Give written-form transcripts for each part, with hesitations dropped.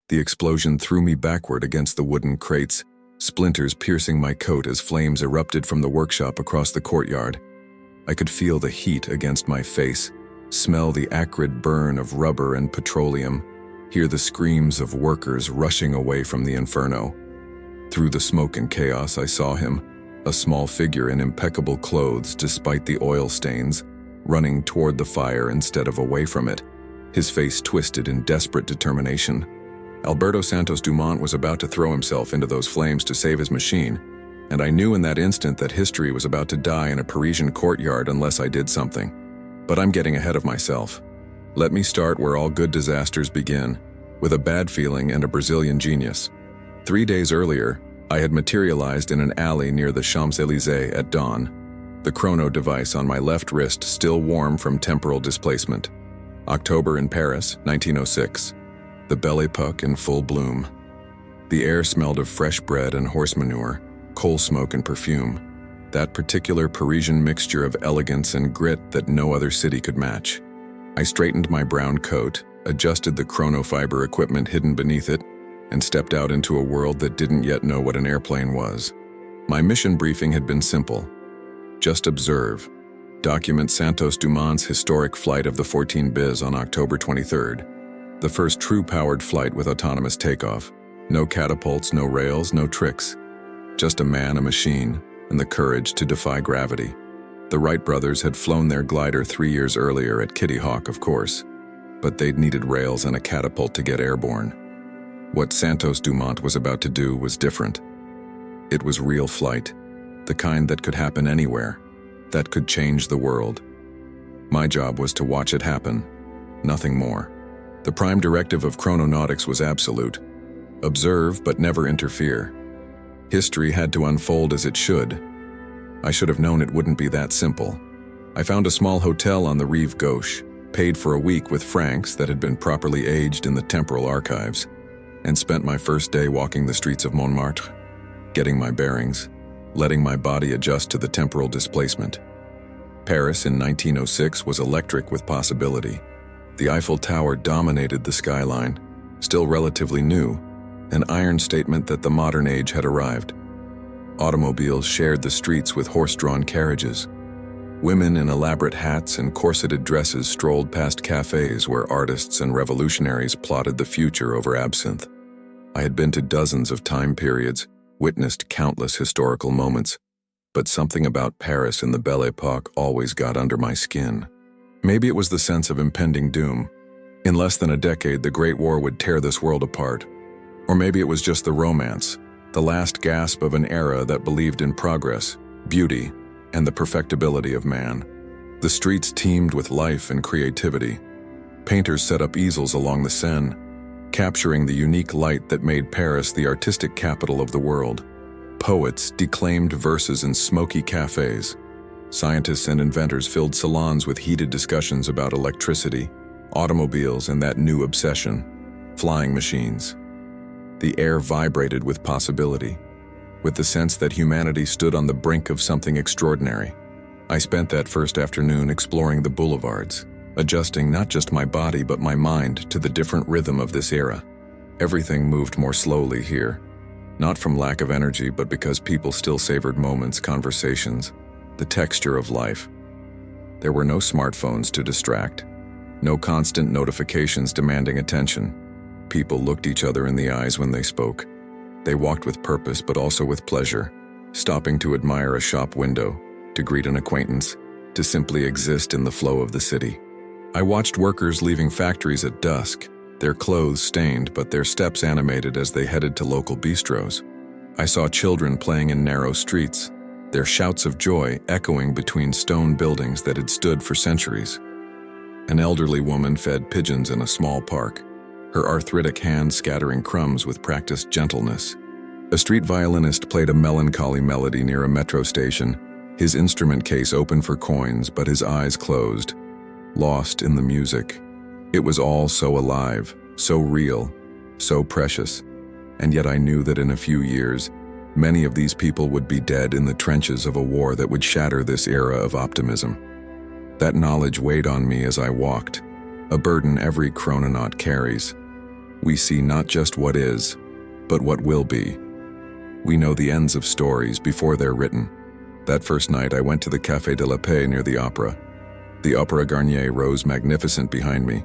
The explosion threw me backward against the wooden crates, splinters piercing my coat as flames erupted from the workshop across the courtyard. I could feel the heat against my face, smell the acrid burn of rubber and petroleum, hear the screams of workers rushing away from the inferno. Through the smoke and chaos, I saw him, a small figure in impeccable clothes despite the oil stains, running toward the fire instead of away from it, his face twisted in desperate determination. Alberto Santos-Dumont was about to throw himself into those flames to save his machine, and I knew in that instant that history was about to die in a Parisian courtyard unless I did something. But I'm getting ahead of myself. Let me start where all good disasters begin, with a bad feeling and a Brazilian genius. 3 days earlier, I had materialized in an alley near the Champs-Élysées at dawn, the Chrononaut device on my left wrist still warm from temporal displacement. October in Paris, 1906. The Belle Époque in full bloom. The air smelled of fresh bread and horse manure, coal smoke and perfume, that particular Parisian mixture of elegance and grit that no other city could match. I straightened my brown coat, adjusted the chronofiber equipment hidden beneath it, and stepped out into a world that didn't yet know what an airplane was. My mission briefing had been simple. Just observe. Document Santos-Dumont's historic flight of the 14 Bis on October 23rd. The first true powered flight with autonomous takeoff. No catapults, no rails, no tricks. Just a man, a machine, and the courage to defy gravity. The Wright brothers had flown their glider 3 years earlier at Kitty Hawk, of course, but they'd needed rails and a catapult to get airborne. What Santos-Dumont was about to do was different. It was real flight, the kind that could happen anywhere, that could change the world. My job was to watch it happen, nothing more. The prime directive of chrononautics was absolute. Observe but never interfere. History had to unfold as it should. I should have known it wouldn't be that simple. I found a small hotel on the Rive Gauche, paid for a week with francs that had been properly aged in the temporal archives, and spent my first day walking the streets of Montmartre, getting my bearings, letting my body adjust to the temporal displacement. Paris in 1906 was electric with possibility. The Eiffel Tower dominated the skyline, still relatively new, an iron statement that the modern age had arrived. Automobiles shared the streets with horse-drawn carriages. Women in elaborate hats and corseted dresses strolled past cafes where artists and revolutionaries plotted the future over absinthe. I had been to dozens of time periods, witnessed countless historical moments, but something about Paris in the Belle Époque always got under my skin. Maybe it was the sense of impending doom. In less than a decade, the Great War would tear this world apart. Or maybe it was just the romance, the last gasp of an era that believed in progress, beauty, and the perfectibility of man. The streets teemed with life and creativity. Painters set up easels along the Seine, capturing the unique light that made Paris the artistic capital of the world. Poets declaimed verses in smoky cafes. Scientists and inventors filled salons with heated discussions about electricity, automobiles, and that new obsession, flying machines. The air vibrated with possibility, with the sense that humanity stood on the brink of something extraordinary. I spent that first afternoon exploring the boulevards, adjusting not just my body but my mind to the different rhythm of this era. Everything moved more slowly here, not from lack of energy but because people still savored moments, conversations, the texture of life. There were no smartphones to distract, no constant notifications demanding attention. People looked each other in the eyes when they spoke. They walked with purpose but also with pleasure, stopping to admire a shop window, to greet an acquaintance, to simply exist in the flow of the city. I watched workers leaving factories at dusk, their clothes stained but their steps animated as they headed to local bistros. I saw children playing in narrow streets, their shouts of joy echoing between stone buildings that had stood for centuries. An elderly woman fed pigeons in a small park, her arthritic hands scattering crumbs with practiced gentleness. A street violinist played a melancholy melody near a metro station, his instrument case open for coins but his eyes closed, lost in the music. It was all so alive, so real, so precious, and yet I knew that in a few years, many of these people would be dead in the trenches of a war that would shatter this era of optimism. That knowledge weighed on me as I walked, a burden every chrononaut carries. We see not just what is, but what will be. We know the ends of stories before they're written. That first night, I went to the Café de la Paix near the Opera. The Opera Garnier rose magnificent behind me,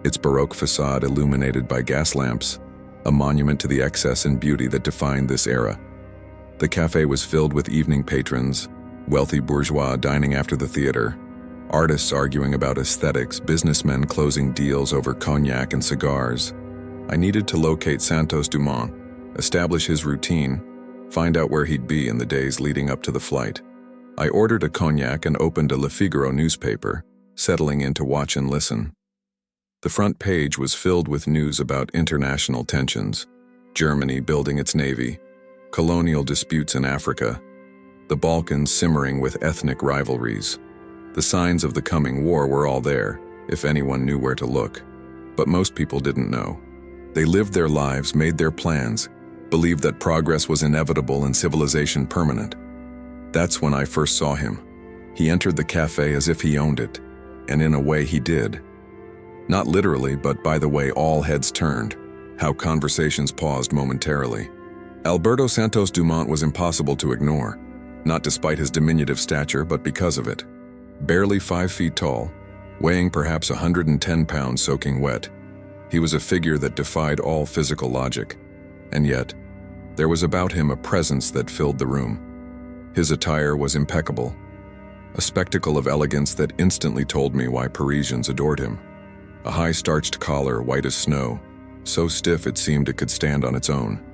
its Baroque facade illuminated by gas lamps, a monument to the excess and beauty that defined this era. The café was filled with evening patrons, wealthy bourgeois dining after the theater, artists arguing about aesthetics, businessmen closing deals over cognac and cigars. I needed to locate Santos-Dumont, establish his routine, find out where he'd be in the days leading up to the flight. I ordered a cognac and opened a Le Figaro newspaper, settling in to watch and listen. The front page was filled with news about international tensions, Germany building its navy, colonial disputes in Africa, the Balkans simmering with ethnic rivalries. The signs of the coming war were all there, if anyone knew where to look. But most people didn't know. They lived their lives, made their plans, believed that progress was inevitable and civilization permanent. That's when I first saw him. He entered the cafe as if he owned it, and in a way he did. Not literally, but by the way all heads turned, how conversations paused momentarily. Alberto Santos-Dumont was impossible to ignore, not despite his diminutive stature, but because of it. Barely 5 feet tall, weighing perhaps 110 pounds soaking wet, he was a figure that defied all physical logic. And yet, there was about him a presence that filled the room. His attire was impeccable, a spectacle of elegance that instantly told me why Parisians adored him. A high starched collar, white as snow, so stiff it seemed it could stand on its own.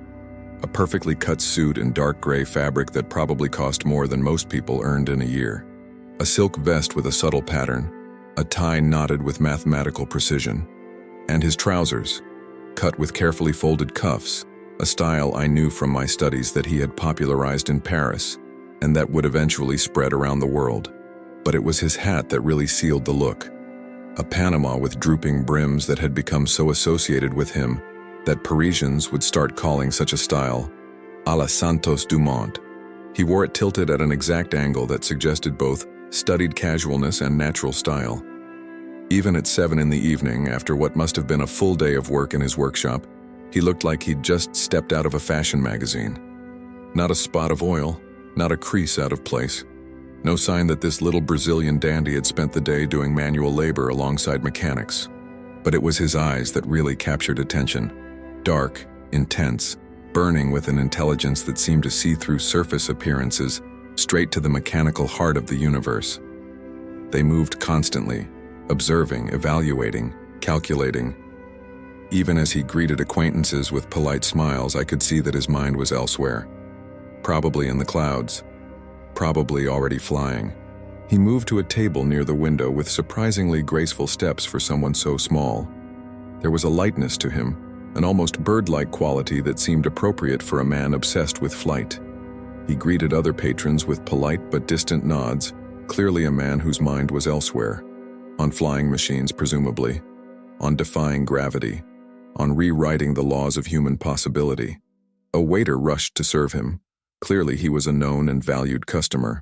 A perfectly cut suit in dark gray fabric that probably cost more than most people earned in a year. A silk vest with a subtle pattern, a tie knotted with mathematical precision. And his trousers, cut with carefully folded cuffs, a style I knew from my studies that he had popularized in Paris, and that would eventually spread around the world. But it was his hat that really sealed the look. A Panama with drooping brims that had become so associated with him that Parisians would start calling such a style à la Santos-Dumont. He wore it tilted at an exact angle that suggested both studied casualness and natural style. Even at 7 in the evening, after what must have been a full day of work in his workshop, he looked like he'd just stepped out of a fashion magazine. Not a spot of oil, not a crease out of place. No sign that this little Brazilian dandy had spent the day doing manual labor alongside mechanics. But it was his eyes that really captured attention. Dark, intense, burning with an intelligence that seemed to see through surface appearances, straight to the mechanical heart of the universe. They moved constantly, observing, evaluating, calculating. Even as he greeted acquaintances with polite smiles, I could see that his mind was elsewhere. Probably in the clouds. Probably already flying. He moved to a table near the window with surprisingly graceful steps for someone so small. There was a lightness to him, an almost bird-like quality that seemed appropriate for a man obsessed with flight. He greeted other patrons with polite but distant nods, clearly a man whose mind was elsewhere. On flying machines, presumably. On defying gravity. On rewriting the laws of human possibility. A waiter rushed to serve him. Clearly he was a known and valued customer.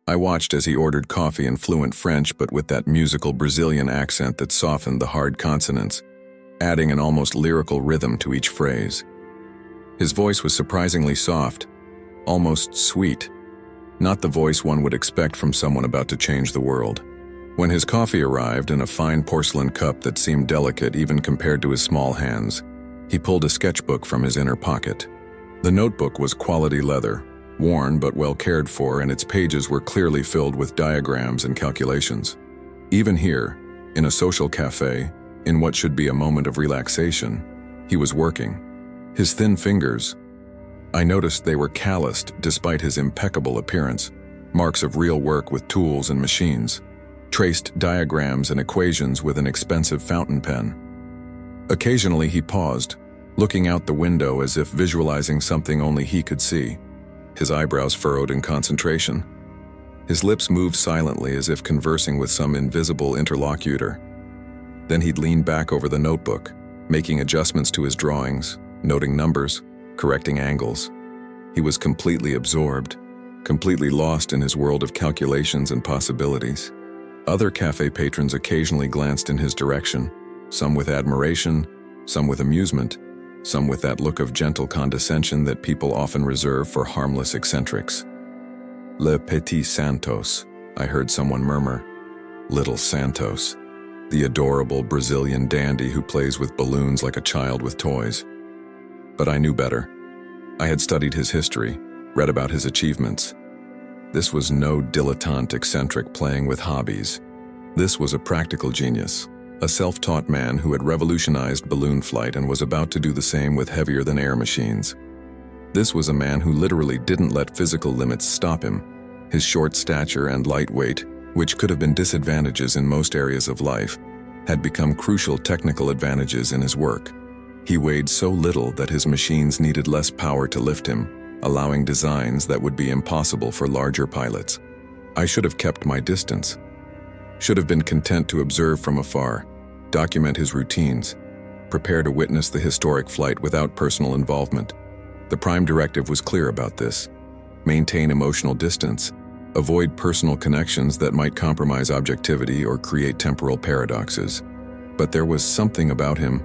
I watched as he ordered coffee in fluent French, but with that musical Brazilian accent that softened the hard consonants, adding an almost lyrical rhythm to each phrase. His voice was surprisingly soft, almost sweet, not the voice one would expect from someone about to change the world. When his coffee arrived in a fine porcelain cup that seemed delicate even compared to his small hands, he pulled a sketchbook from his inner pocket. The notebook was quality leather, worn but well cared for, and its pages were clearly filled with diagrams and calculations. Even here, in a social cafe, in what should be a moment of relaxation, he was working. His thin fingers, I noticed they were calloused despite his impeccable appearance, marks of real work with tools and machines, traced diagrams and equations with an expensive fountain pen. Occasionally he paused, looking out the window as if visualizing something only he could see, his eyebrows furrowed in concentration. His lips moved silently as if conversing with some invisible interlocutor. Then he'd lean back over the notebook, making adjustments to his drawings, noting numbers, correcting angles. He was completely absorbed, completely lost in his world of calculations and possibilities. Other cafe patrons occasionally glanced in his direction, some with admiration, some with amusement, some with that look of gentle condescension that people often reserve for harmless eccentrics. Le Petit Santos, I heard someone murmur. Little Santos, the adorable Brazilian dandy who plays with balloons like a child with toys. But I knew better. I had studied his history, read about his achievements. This was no dilettante eccentric playing with hobbies. This was a practical genius, a self-taught man who had revolutionized balloon flight and was about to do the same with heavier-than-air machines. This was a man who literally didn't let physical limits stop him. His short stature and light weight, which could have been disadvantages in most areas of life, had become crucial technical advantages in his work. He weighed so little that his machines needed less power to lift him, allowing designs that would be impossible for larger pilots. I should have kept my distance. Should have been content to observe from afar, document his routines, prepare to witness the historic flight without personal involvement. The prime directive was clear about this. Maintain emotional distance. Avoid personal connections that might compromise objectivity or create temporal paradoxes. But there was something about him,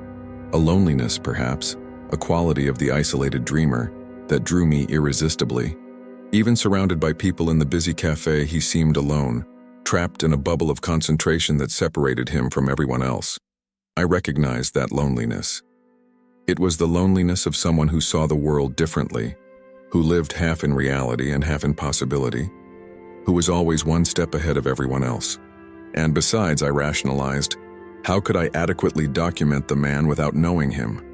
a loneliness perhaps, a quality of the isolated dreamer, that drew me irresistibly. Even surrounded by people in the busy cafe, he seemed alone, trapped in a bubble of concentration that separated him from everyone else. I recognized that loneliness. It was the loneliness of someone who saw the world differently, who lived half in reality and half in possibility, who was always one step ahead of everyone else. And besides, I rationalized, how could I adequately document the man without knowing him?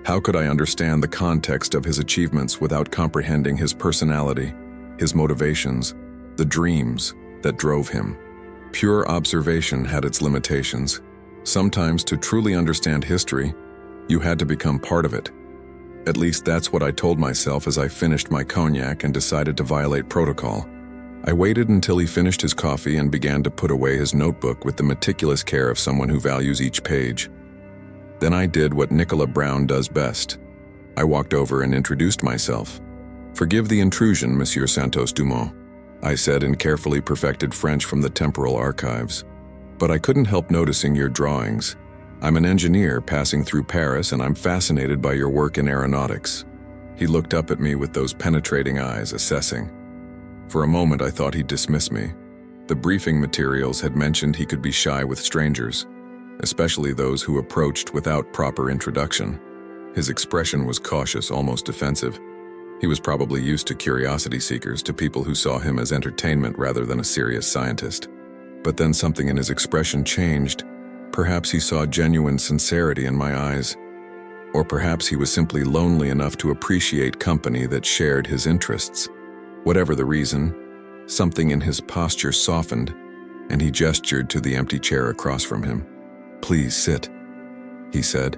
How could I understand the context of his achievements without comprehending his personality, his motivations, the dreams that drove him? Pure observation had its limitations. Sometimes to truly understand history, you had to become part of it. At least that's what I told myself as I finished my cognac and decided to violate protocol. I waited until he finished his coffee and began to put away his notebook with the meticulous care of someone who values each page. Then I did what Nikola Brown does best. I walked over and introduced myself. "Forgive the intrusion, Monsieur Santos-Dumont," I said in carefully perfected French from the temporal archives. "But I couldn't help noticing your drawings. I'm an engineer passing through Paris and I'm fascinated by your work in aeronautics." He looked up at me with those penetrating eyes, assessing. For a moment I thought he'd dismiss me. The briefing materials had mentioned he could be shy with strangers, especially those who approached without proper introduction. His expression was cautious, almost defensive. He was probably used to curiosity seekers, to people who saw him as entertainment rather than a serious scientist. But then something in his expression changed. Perhaps he saw genuine sincerity in my eyes. Or perhaps he was simply lonely enough to appreciate company that shared his interests. Whatever the reason, something in his posture softened, and he gestured to the empty chair across from him. "Please sit," he said,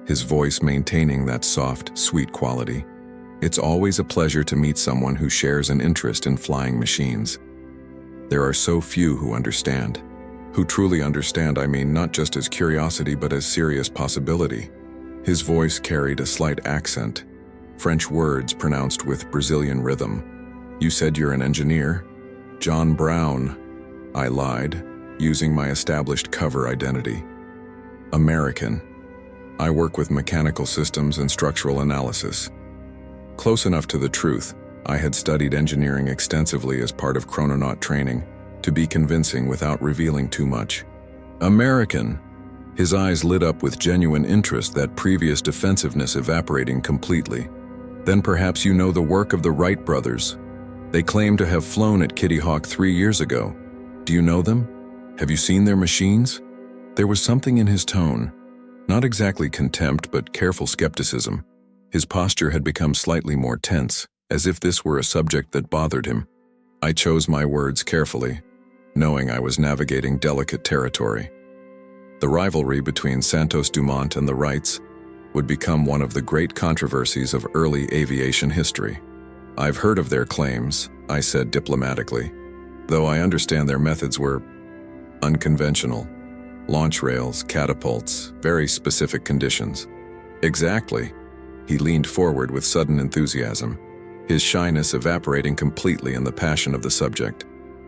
his voice maintaining that soft, sweet quality. "It's always a pleasure to meet someone who shares an interest in flying machines. There are so few who understand. Who truly understand, I mean, not just as curiosity but as serious possibility." His voice carried a slight accent, French words pronounced with Brazilian rhythm. "You said you're an engineer?" "John Brown," I lied, using my established cover identity. "American. I work with mechanical systems and structural analysis." Close enough to the truth. I had studied engineering extensively as part of Chrononaut training, to be convincing without revealing too much. "American." His eyes lit up with genuine interest, that previous defensiveness evaporating completely. "Then perhaps you know the work of the Wright brothers. They claim to have flown at Kitty Hawk 3 years ago. Do you know them? Have you seen their machines?" There was something in his tone, not exactly contempt but careful skepticism. His posture had become slightly more tense, as if this were a subject that bothered him. I chose my words carefully, knowing I was navigating delicate territory. The rivalry between Santos-Dumont and the Wrights would become one of the great controversies of early aviation history. "I've heard of their claims," I said diplomatically, "though I understand their methods were unconventional. Launch rails, catapults, very specific conditions." "Exactly." He leaned forward with sudden enthusiasm, his shyness evaporating completely in the passion of the subject.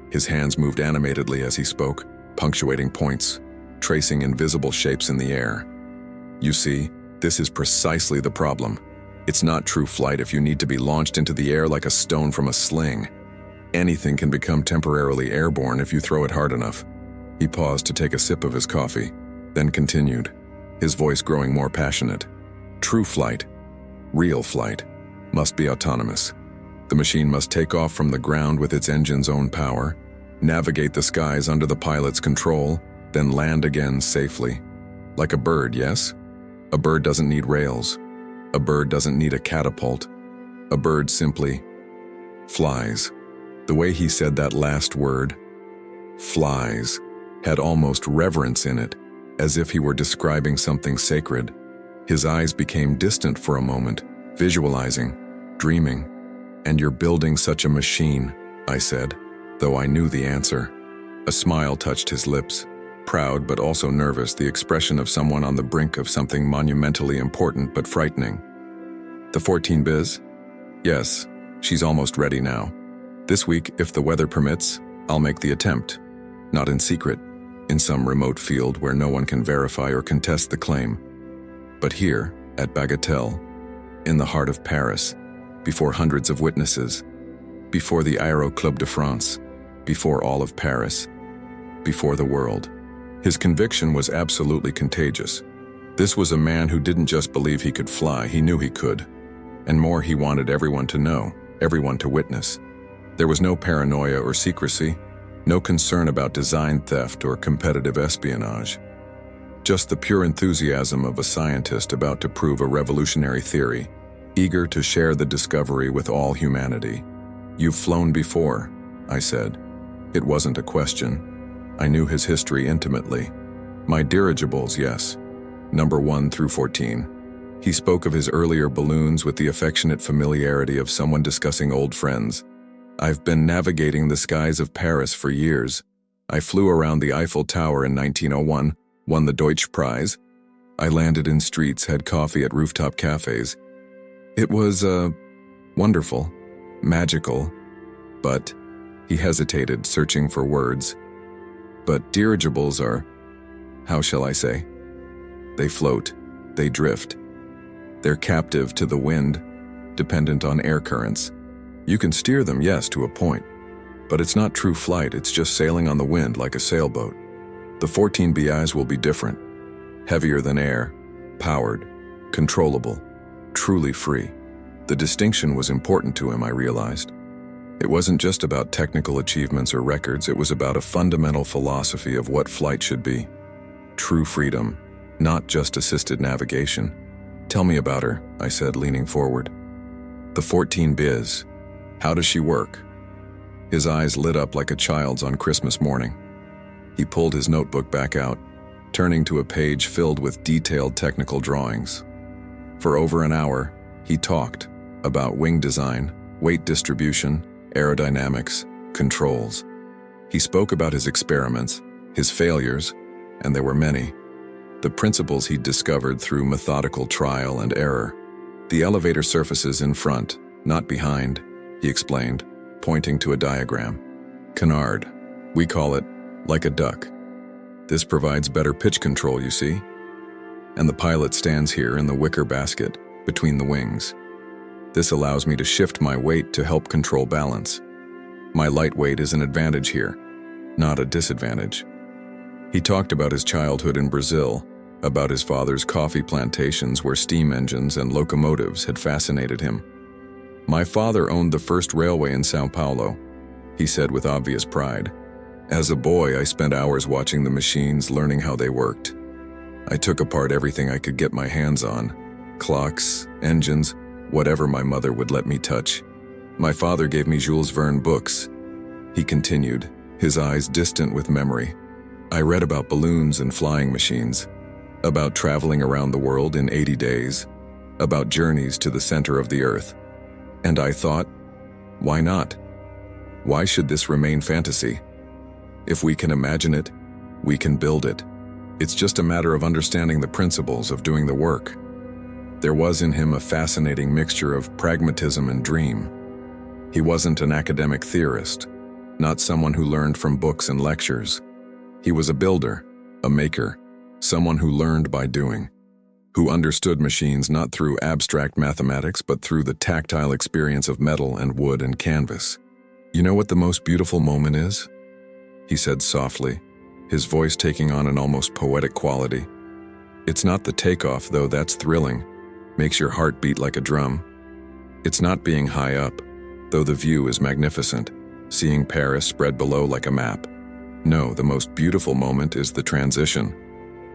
His hands moved animatedly as he spoke, punctuating points, tracing invisible shapes in the air. "You see, This is precisely the problem. It's not true flight if you need to be launched into the air like a stone from a sling. Anything can become temporarily airborne if you throw it hard enough. He paused to take a sip of his coffee, then continued, his voice growing more passionate. True flight, real flight, must be autonomous. The machine must take off from the ground with its engine's own power, navigate the skies under the pilot's control, then land again safely. Like a bird, yes? A bird doesn't need rails. A bird doesn't need a catapult. A bird simply flies. The way he said that last word, flies, had almost reverence in it, as if he were describing something sacred. His eyes became distant for a moment, visualizing, dreaming. And you're building such a machine, I said, though I knew the answer. A smile touched his lips, proud but also nervous, the expression of someone on the brink of something monumentally important but frightening. The 14 biz? Yes, she's almost ready now. This week, if the weather permits, I'll make the attempt. Not in secret, in some remote field where no one can verify or contest the claim. But here, at Bagatelle, in the heart of Paris, before hundreds of witnesses, before the Aéro Club de France, before all of Paris, before the world. His conviction was absolutely contagious. This was a man who didn't just believe he could fly, he knew he could. And more, he wanted everyone to know, everyone to witness. There was no paranoia or secrecy, no concern about design theft or competitive espionage. Just the pure enthusiasm of a scientist about to prove a revolutionary theory, eager to share the discovery with all humanity. You've flown before, I said. It wasn't a question. I knew his history intimately. My dirigibles, yes. Number 1 through 14. He spoke of his earlier balloons with the affectionate familiarity of someone discussing old friends. I've been navigating the skies of Paris for years. I flew around the Eiffel Tower in 1901, won the Deutsch Prize. I landed in streets, had coffee at rooftop cafes. It was, wonderful, magical, but, he hesitated, searching for words. But dirigibles are, how shall I say? They float, they drift. They're captive to the wind, dependent on air currents. You can steer them, yes, to a point, but it's not true flight, it's just sailing on the wind like a sailboat. The 14 BIs will be different, heavier than air, powered, controllable, truly free. The distinction was important to him, I realized. It wasn't just about technical achievements or records, it was about a fundamental philosophy of what flight should be. True freedom, not just assisted navigation. Tell me about her, I said, leaning forward. The 14 biz. How does she work? His eyes lit up like a child's on Christmas morning. He pulled his notebook back out, turning to a page filled with detailed technical drawings. For over an hour, he talked about wing design, weight distribution, aerodynamics, controls. He spoke about his experiments, his failures, and there were many. The principles he'd discovered through methodical trial and error. The elevator surfaces in front, not behind, he explained, pointing to a diagram. Canard. We call it like a duck. This provides better pitch control, you see. And the pilot stands here in the wicker basket, between the wings. This allows me to shift my weight to help control balance. My lightweight is an advantage here, not a disadvantage. He talked about his childhood in Brazil, about his father's coffee plantations where steam engines and locomotives had fascinated him. My father owned the first railway in São Paulo, he said with obvious pride. As a boy, I spent hours watching the machines, learning how they worked. I took apart everything I could get my hands on. Clocks, engines, whatever my mother would let me touch. My father gave me Jules Verne books. He continued, his eyes distant with memory. I read about balloons and flying machines, about traveling around the world in 80 days, about journeys to the center of the earth. And I thought, why not? Why should this remain fantasy? If we can imagine it, we can build it. It's just a matter of understanding the principles of doing the work. There was in him a fascinating mixture of pragmatism and dream. He wasn't an academic theorist, not someone who learned from books and lectures. He was a builder, a maker, someone who learned by doing. who understood machines not through abstract mathematics but through the tactile experience of metal and wood and canvas. "You know what the most beautiful moment is?" he said softly, his voice taking on an almost poetic quality. "It's not the takeoff, though that's thrilling, makes your heart beat like a drum. It's not being high up, though the view is magnificent, seeing Paris spread below like a map. No, the most beautiful moment is the transition,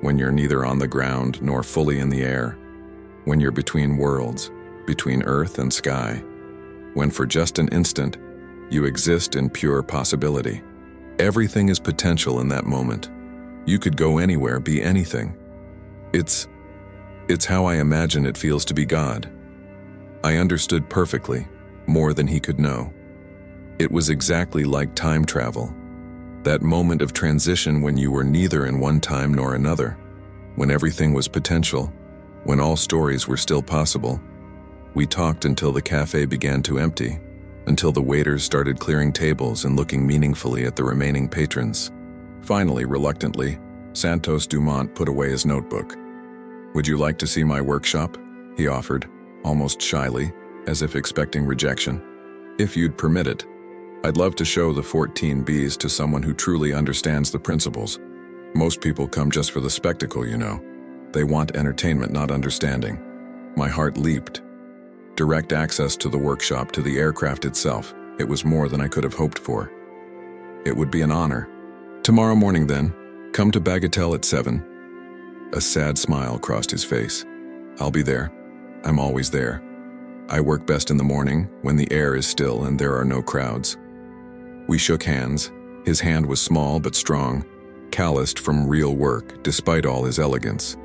when you're neither on the ground nor fully in the air, when you're between worlds, between earth and sky, when for just an instant, you exist in pure possibility. Everything is potential in that moment. You could go anywhere, be anything. It's how I imagine it feels to be God." I understood perfectly, more than he could know. It was exactly like time travel. That moment of transition when you were neither in one time nor another, when everything was potential, when all stories were still possible. We talked until the cafe began to empty, until the waiters started clearing tables and looking meaningfully at the remaining patrons. Finally, reluctantly, Santos-Dumont put away his notebook. "Would you like to see my workshop?" he offered, almost shyly, as if expecting rejection. "If you'd permit it. I'd love to show the 14 Bs to someone who truly understands the principles. Most people come just for the spectacle, you know. They want entertainment, not understanding." My heart leaped. Direct access to the workshop, to the aircraft itself. It was more than I could have hoped for. It would be an honor. "Tomorrow morning, then. Come to Bagatelle at 7. A sad smile crossed his face. "I'll be there. I'm always there. I work best in the morning, when the air is still and there are no crowds." We shook hands. His hand was small but strong, calloused from real work, despite all his elegance.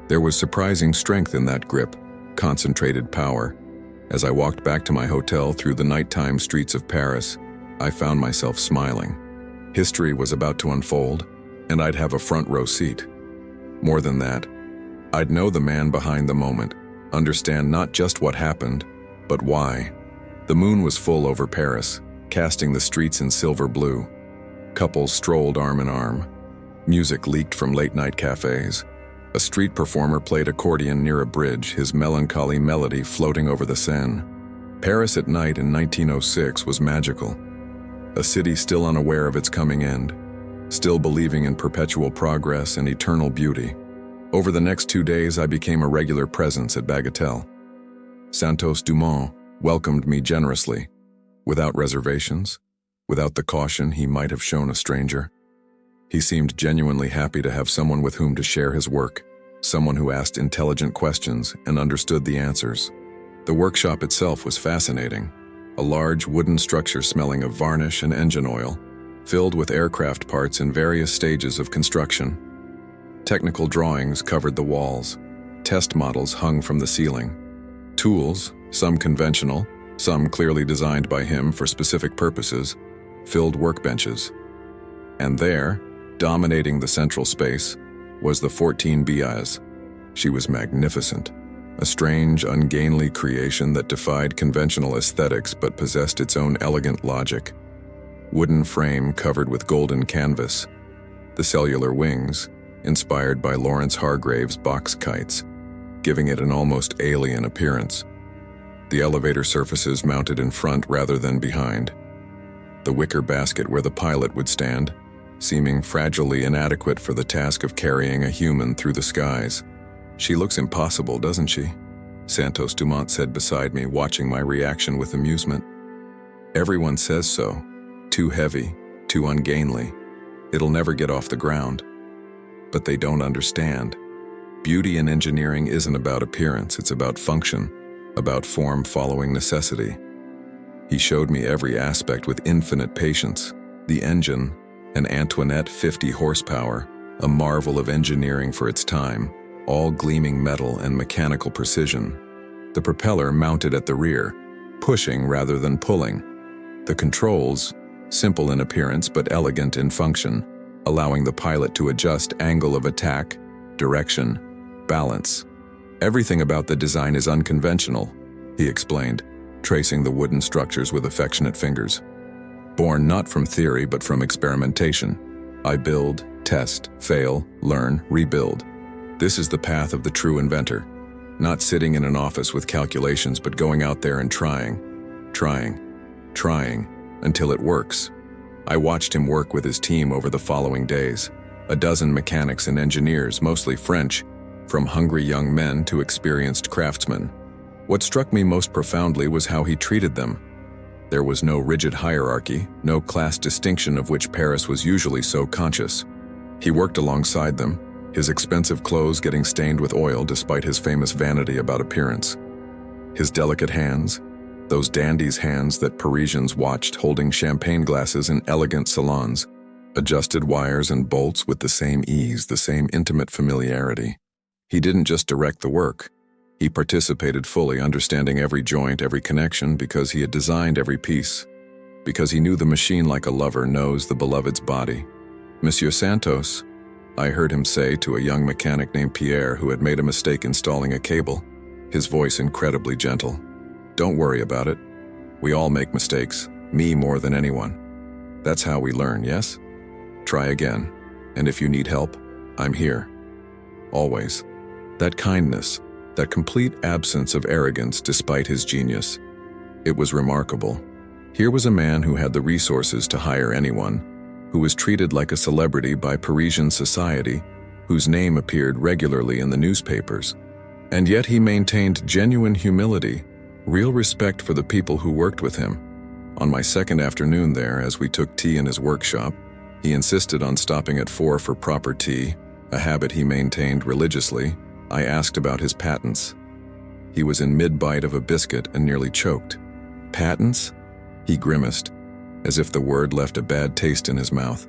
There was surprising strength in that grip, concentrated power. As I walked back to my hotel through the nighttime streets of Paris, I found myself smiling. History was about to unfold, and I'd have a front row seat. More than that, I'd know the man behind the moment, understand not just what happened, but why. The moon was full over Paris, casting the streets in silver blue. Couples strolled arm in arm. Music leaked from late-night cafes. A street performer played accordion near a bridge, his melancholy melody floating over the Seine. Paris at night in 1906 was magical. A city still unaware of its coming end, still believing in perpetual progress and eternal beauty. Over the next 2 days, I became a regular presence at Bagatelle. Santos-Dumont welcomed me generously, without reservations, without the caution he might have shown a stranger. He seemed genuinely happy to have someone with whom to share his work, someone who asked intelligent questions and understood the answers. The workshop itself was fascinating, a large wooden structure smelling of varnish and engine oil, filled with aircraft parts in various stages of construction. Technical drawings covered the walls. Test models hung from the ceiling. Tools, some conventional, some clearly designed by him for specific purposes, filled workbenches. And there, dominating the central space, was the 14 Bs. She was magnificent, a strange, ungainly creation that defied conventional aesthetics but possessed its own elegant logic. Wooden frame covered with golden canvas. The cellular wings, inspired by Lawrence Hargrave's box kites, giving it an almost alien appearance. The elevator surfaces mounted in front rather than behind. The wicker basket where the pilot would stand, seeming fragilely inadequate for the task of carrying a human through the skies. "She looks impossible, doesn't she?" Santos-Dumont said beside me, watching my reaction with amusement. "Everyone says so. Too heavy, too ungainly. It'll never get off the ground. But they don't understand. Beauty in engineering isn't about appearance, it's about function, about form following necessity." He showed me every aspect with infinite patience. The engine, an Antoinette 50 horsepower, a marvel of engineering for its time, all gleaming metal and mechanical precision. The propeller mounted at the rear, pushing rather than pulling. The controls, simple in appearance but elegant in function, allowing the pilot to adjust angle of attack, direction, balance. "Everything about the design is unconventional," he explained, tracing the wooden structures with affectionate fingers. "Born not from theory but from experimentation. I build, test, fail, learn, rebuild. This is the path of the true inventor. Not sitting in an office with calculations, but going out there and trying, until it works. I watched him work with his team over the following days. A dozen mechanics and engineers, mostly French, from hungry young men to experienced craftsmen. What struck me most profoundly was how he treated them. There was no rigid hierarchy, no class distinction of which Paris was usually so conscious. He worked alongside them, his expensive clothes getting stained with oil despite his famous vanity about appearance. His delicate hands, those dandies' hands that Parisians watched holding champagne glasses in elegant salons, adjusted wires and bolts with the same ease, the same intimate familiarity. He didn't just direct the work. He participated fully, understanding every joint, every connection, because he had designed every piece. Because he knew the machine like a lover knows the beloved's body. Monsieur Santos, I heard him say to a young mechanic named Pierre who had made a mistake installing a cable, his voice incredibly gentle. Don't worry about it. We all make mistakes, me more than anyone. That's how we learn, yes? Try again, and if you need help, I'm here. Always. That kindness, that complete absence of arrogance despite his genius. It was remarkable. Here was a man who had the resources to hire anyone, who was treated like a celebrity by Parisian society, whose name appeared regularly in the newspapers. And yet he maintained genuine humility, real respect for the people who worked with him. On my second afternoon there, as we took tea in his workshop, he insisted on stopping at 4 for proper tea, a habit he maintained religiously. I asked about his patents. He was in mid-bite of a biscuit and nearly choked. Patents? He grimaced, as if the word left a bad taste in his mouth.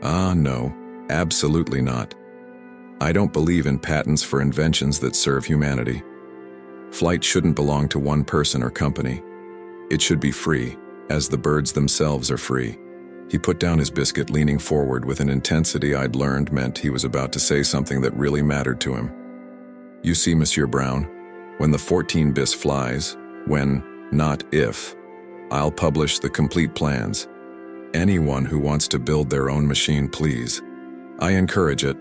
Ah, no, absolutely not. I don't believe in patents for inventions that serve humanity. Flight shouldn't belong to one person or company. It should be free, as the birds themselves are free. He put down his biscuit, leaning forward with an intensity I'd learned meant he was about to say something that really mattered to him. You see, Monsieur Brown, when the 14 bis flies, when, not if, I'll publish the complete plans. Anyone who wants to build their own machine, please. I encourage it.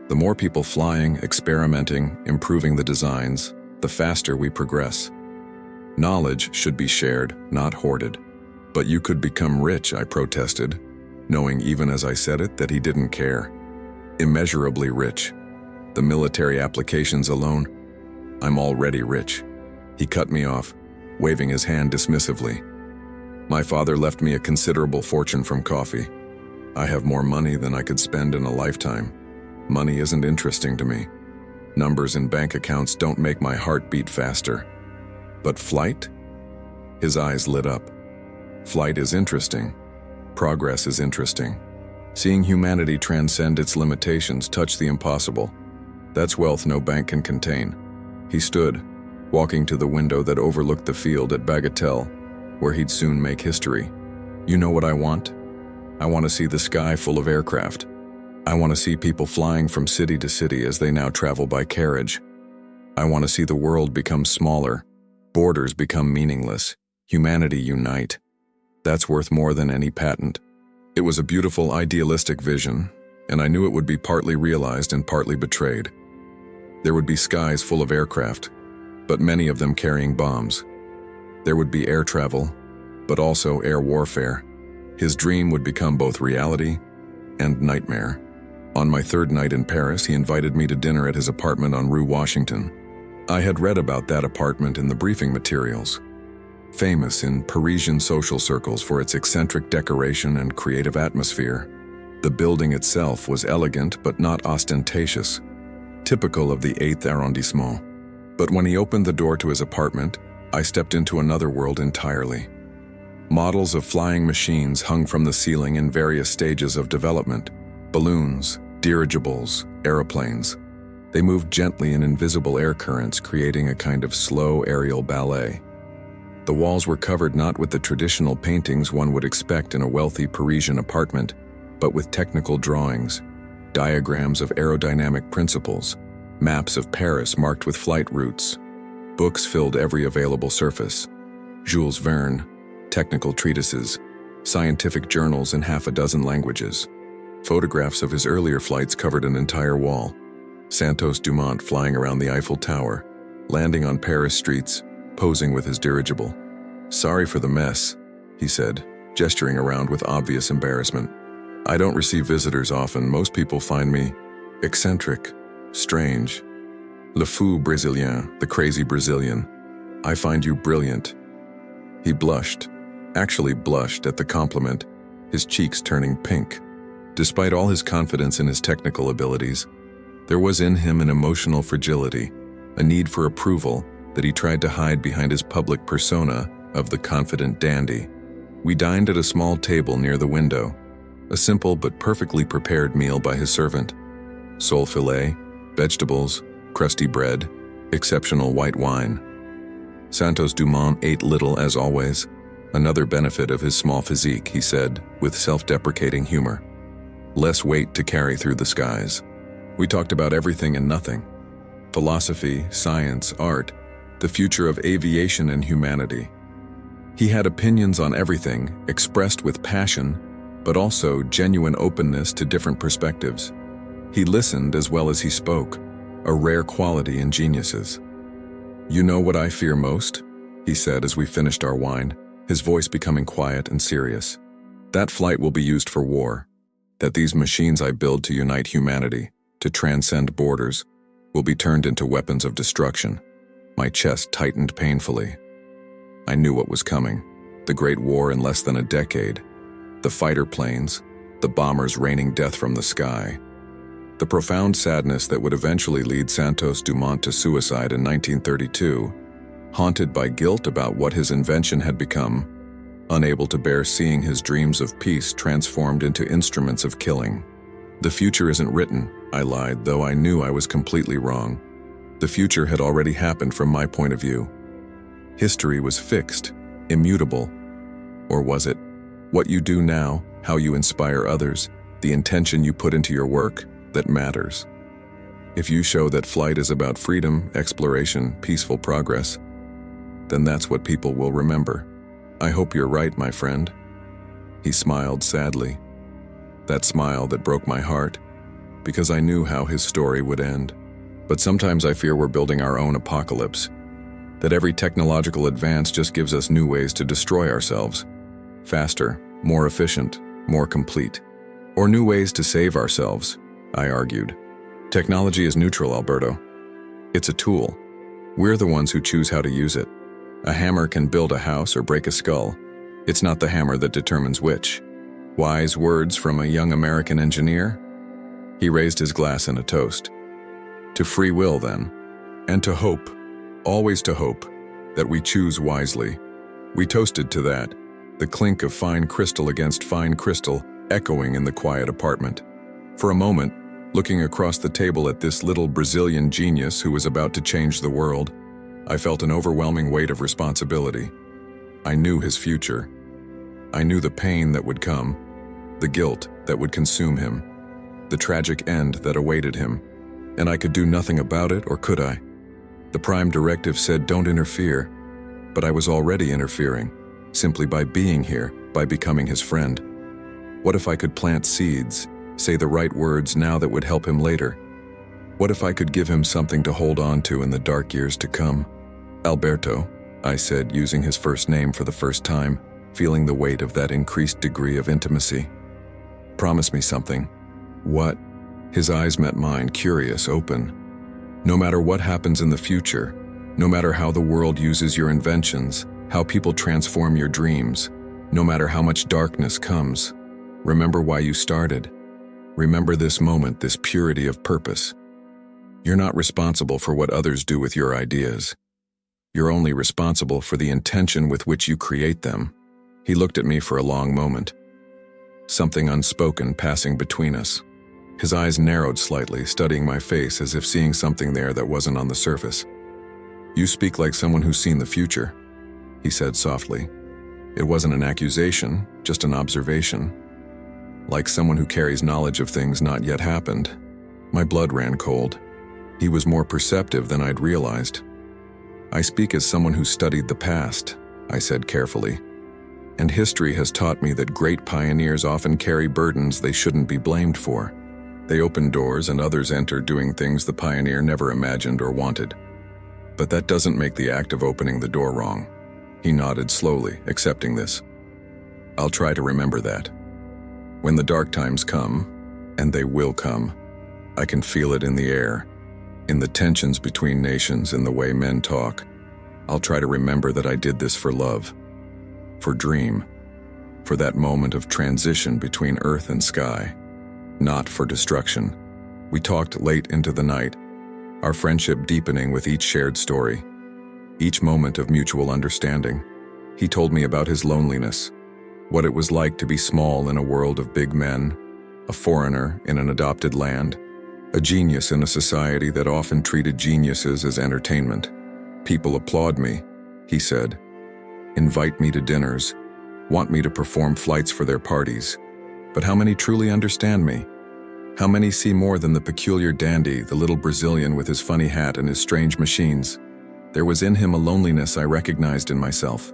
The more people flying, experimenting, improving the designs, the faster we progress. Knowledge should be shared, not hoarded. But you could become rich, I protested, knowing even as I said it that he didn't care. Immeasurably rich. The military applications alone, I'm already rich. He cut me off, waving his hand dismissively. My father left me a considerable fortune from coffee. I have more money than I could spend in a lifetime. Money isn't interesting to me. Numbers in bank accounts don't make my heart beat faster. But flight? His eyes lit up. Flight is interesting. Progress is interesting. Seeing humanity transcend its limitations, touch the impossible. That's wealth no bank can contain. He stood, walking to the window that overlooked the field at Bagatelle, where he'd soon make history. You know what I want? I want to see the sky full of aircraft. I want to see people flying from city to city as they now travel by carriage. I want to see the world become smaller, borders become meaningless, humanity unite. That's worth more than any patent. It was a beautiful, idealistic vision, and I knew it would be partly realized and partly betrayed. There would be skies full of aircraft, but many of them carrying bombs. There would be air travel, but also air warfare. His dream would become both reality and nightmare. On my third night in Paris, he invited me to dinner at his apartment on Rue Washington. I had read about that apartment in the briefing materials. Famous in Parisian social circles for its eccentric decoration and creative atmosphere. The building itself was elegant but not ostentatious, typical of the 8th arrondissement. But when he opened the door to his apartment, I stepped into another world entirely. Models of flying machines hung from the ceiling in various stages of development. Balloons, dirigibles, aeroplanes. They moved gently in invisible air currents, creating a kind of slow aerial ballet. The walls were covered not with the traditional paintings one would expect in a wealthy Parisian apartment, but with technical drawings, diagrams of aerodynamic principles, maps of Paris marked with flight routes. Books filled every available surface. Jules Verne, technical treatises, scientific journals in half a dozen languages. Photographs of his earlier flights covered an entire wall. Santos-Dumont flying around the Eiffel Tower, landing on Paris streets, posing with his dirigible. "Sorry for the mess," he said, gesturing around with obvious embarrassment. "I don't receive visitors often. Most people find me eccentric, strange. Le fou Brésilien, the crazy Brazilian. I find you brilliant." He blushed, actually blushed at the compliment, his cheeks turning pink. Despite all his confidence in his technical abilities, there was in him an emotional fragility, a need for approval that he tried to hide behind his public persona of the confident dandy. We dined at a small table near the window, a simple but perfectly prepared meal by his servant. Sole filet, vegetables, crusty bread, exceptional white wine. Santos-Dumont ate little as always, another benefit of his small physique, he said, with self-deprecating humor. Less weight to carry through the skies. We talked about everything and nothing. Philosophy, science, art, the future of aviation and humanity. He had opinions on everything, expressed with passion, but also genuine openness to different perspectives. He listened as well as he spoke, a rare quality in geniuses. "You know what I fear most?" he said as we finished our wine, his voice becoming quiet and serious. "That flight will be used for war. That these machines I build to unite humanity, to transcend borders, will be turned into weapons of destruction." My chest tightened painfully. I knew what was coming. The Great War in less than a decade. The fighter planes, the bombers raining death from the sky. The profound sadness that would eventually lead Santos-Dumont to suicide in 1932, haunted by guilt about what his invention had become, unable to bear seeing his dreams of peace transformed into instruments of killing. "The future isn't written," I lied, though I knew I was completely wrong. The future had already happened from my point of view. History was fixed, immutable. Or was it? What you do now, how you inspire others, the intention you put into your work, that matters. If you show that flight is about freedom, exploration, peaceful progress, then that's what people will remember. I hope you're right, my friend. He smiled sadly. That smile that broke my heart, because I knew how his story would end. But sometimes I fear we're building our own apocalypse, that every technological advance just gives us new ways to destroy ourselves. Faster, more efficient, more complete. Or new ways to save ourselves, I argued. Technology is neutral, Alberto. It's a tool. We're the ones who choose how to use it. A hammer can build a house or break a skull. It's not the hammer that determines which. Wise words from a young American engineer? He raised his glass in a toast. To free will, then. And to hope, always to hope, that we choose wisely. We toasted to that, the clink of fine crystal against fine crystal echoing in the quiet apartment. For a moment, looking across the table at this little Brazilian genius who was about to change the world, I felt an overwhelming weight of responsibility. I knew his future. I knew the pain that would come, the guilt that would consume him, the tragic end that awaited him, and I could do nothing about it, or could I? The prime directive said don't interfere, but I was already interfering, simply by being here, by becoming his friend. What if I could plant seeds, say the right words now that would help him later? What if I could give him something to hold on to in the dark years to come? Alberto, I said, using his first name for the first time, feeling the weight of that increased degree of intimacy. Promise me something. What? His eyes met mine, curious, open. No matter what happens in the future, no matter how the world uses your inventions, how people transform your dreams, no matter how much darkness comes, remember why you started. Remember this moment, this purity of purpose. You're not responsible for what others do with your ideas. You're only responsible for the intention with which you create them. He looked at me for a long moment. Something unspoken passing between us. His eyes narrowed slightly, studying my face as if seeing something there that wasn't on the surface. You speak like someone who's seen the future, he said softly. It wasn't an accusation, just an observation. Like someone who carries knowledge of things not yet happened. My blood ran cold. He was more perceptive than I'd realized. I speak as someone who studied the past, I said carefully. And history has taught me that great pioneers often carry burdens they shouldn't be blamed for. They opened doors and others entered, doing things the pioneer never imagined or wanted. But that doesn't make the act of opening the door wrong. He nodded slowly, accepting this. I'll try to remember that. When the dark times come, and they will come, I can feel it in the air, in the tensions between nations, in the way men talk. I'll try to remember that I did this for love, for dream, for that moment of transition between earth and sky, not for destruction. We talked late into the night, our friendship deepening with each shared story, each moment of mutual understanding. He told me about his loneliness, what it was like to be small in a world of big men, a foreigner in an adopted land, a genius in a society that often treated geniuses as entertainment. People applaud me, he said, invite me to dinners, want me to perform flights for their parties. But how many truly understand me? How many see more than the peculiar dandy, the little Brazilian with his funny hat and his strange machines? There was in him a loneliness I recognized in myself,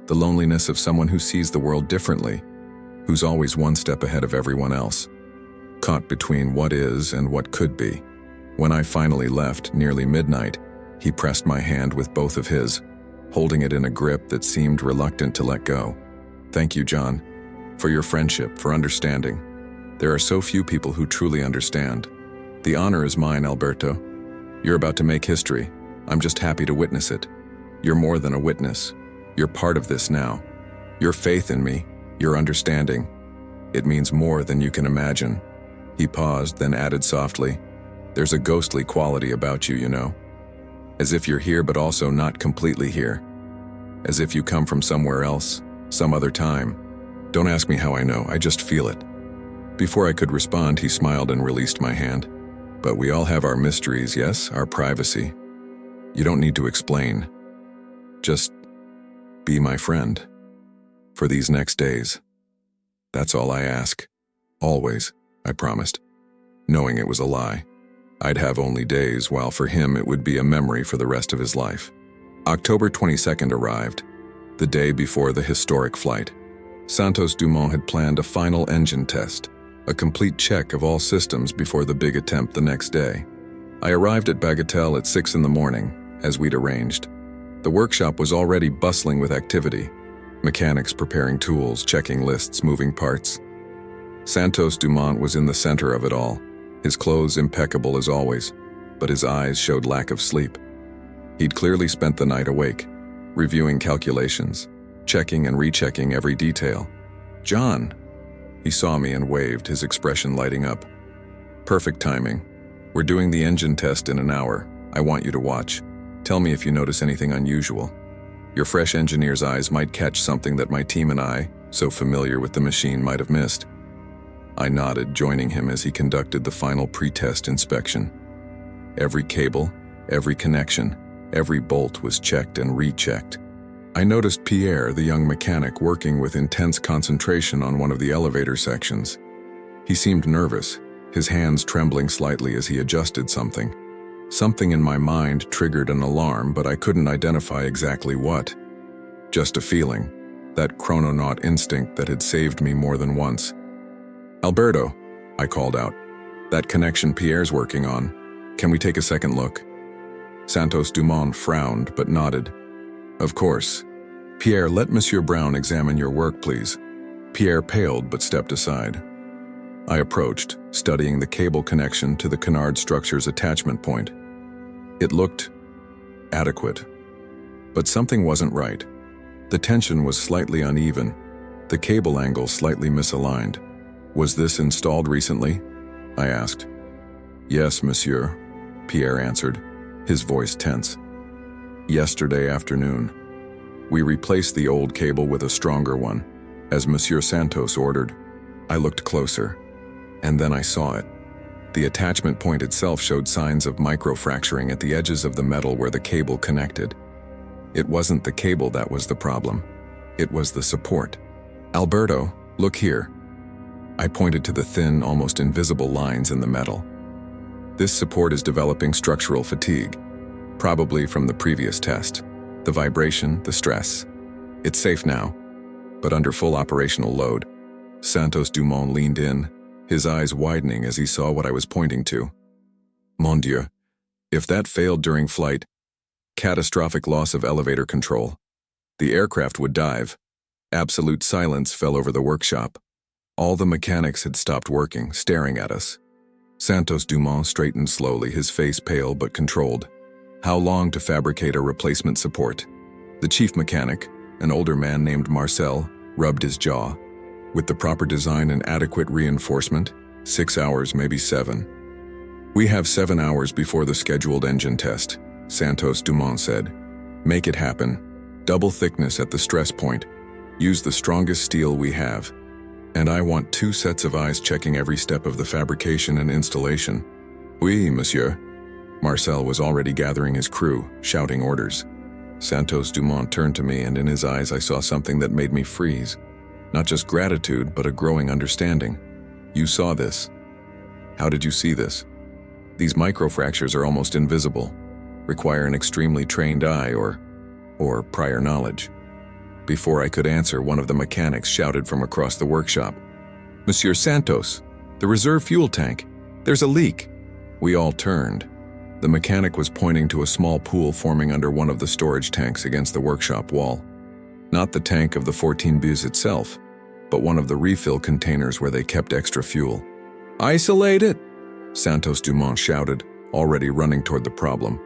the loneliness of someone who sees the world differently, who's always one step ahead of everyone else, caught between what is and what could be. When I finally left, nearly midnight, he pressed my hand with both of his, holding it in a grip that seemed reluctant to let go. Thank you, John, for your friendship, for understanding. There are so few people who truly understand. The honor is mine, Alberto. You're about to make history. I'm just happy to witness it. You're more than a witness. You're part of this now. Your faith in me, your understanding, it means more than you can imagine. He paused, then added softly, there's a ghostly quality about you, you know. As if you're here but also not completely here. As if you come from somewhere else, some other time. Don't ask me how I know, I just feel it. Before I could respond, he smiled and released my hand. But we all have our mysteries, yes, our privacy. You don't need to explain. Just be my friend. For these next days. That's all I ask. Always, I promised, knowing it was a lie. I'd have only days, while for him it would be a memory for the rest of his life. October 22nd arrived, the day before the historic flight. Santos-Dumont had planned a final engine test, a complete check of all systems before the big attempt the next day. I arrived at Bagatelle at 6 in the morning, as we'd arranged. The workshop was already bustling with activity, mechanics preparing tools, checking lists, moving parts. Santos-Dumont was in the center of it all, his clothes impeccable as always, but his eyes showed lack of sleep. He'd clearly spent the night awake, reviewing calculations, checking and rechecking every detail. John! He saw me and waved, his expression lighting up. Perfect timing. We're doing the engine test in an hour. I want you to watch. Tell me if you notice anything unusual. Your fresh engineer's eyes might catch something that my team and I, so familiar with the machine, might have missed. I nodded, joining him as he conducted the final pre-test inspection. Every cable, every connection, every bolt was checked and rechecked. I noticed Pierre, the young mechanic, working with intense concentration on one of the elevator sections. He seemed nervous, his hands trembling slightly as he adjusted something. Something in my mind triggered an alarm, but I couldn't identify exactly what. Just a feeling, that chrononaut instinct that had saved me more than once. Alberto, I called out. That connection Pierre's working on. Can we take a second look? Santos-Dumont frowned but nodded. Of course. Pierre, let Monsieur Brown examine your work, please. Pierre paled but stepped aside. I approached, studying the cable connection to the canard structure's attachment point. It looked adequate. But something wasn't right. The tension was slightly uneven, the cable angle slightly misaligned. Was this installed recently? I asked. Yes, monsieur, Pierre answered, his voice tense. Yesterday afternoon. We replaced the old cable with a stronger one, as Monsieur Santos ordered. I looked closer, and then I saw it. The attachment point itself showed signs of microfracturing at the edges of the metal where the cable connected. It wasn't the cable that was the problem. It was the support. Alberto, look here. I pointed to the thin, almost invisible lines in the metal. This support is developing structural fatigue, probably from the previous test. The vibration, the stress. It's safe now, but under full operational load. Santos-Dumont leaned in, his eyes widening as he saw what I was pointing to. Mon Dieu, if that failed during flight, catastrophic loss of elevator control. The aircraft would dive. Absolute silence fell over the workshop. All the mechanics had stopped working, staring at us. Santos-Dumont straightened slowly, his face pale but controlled. How long to fabricate a replacement support? The chief mechanic, an older man named Marcel, rubbed his jaw. With the proper design and adequate reinforcement, 6 hours, maybe 7. We have 7 hours before the scheduled engine test, Santos-Dumont said. Make it happen. Double thickness at the stress point. Use the strongest steel we have. And I want 2 sets of eyes checking every step of the fabrication and installation. Oui, monsieur. Marcel was already gathering his crew, shouting orders. Santos-Dumont turned to me, and in his eyes I saw something that made me freeze. Not just gratitude, but a growing understanding. You saw this. How did you see this? These microfractures are almost invisible, require an extremely trained eye or prior knowledge. Before I could answer, one of the mechanics shouted from across the workshop. Monsieur Santos, the reserve fuel tank. There's a leak. We all turned. The mechanic was pointing to a small pool forming under one of the storage tanks against the workshop wall. Not the tank of the 14 bis itself, but one of the refill containers where they kept extra fuel. Isolate it! Santos-Dumont shouted, already running toward the problem.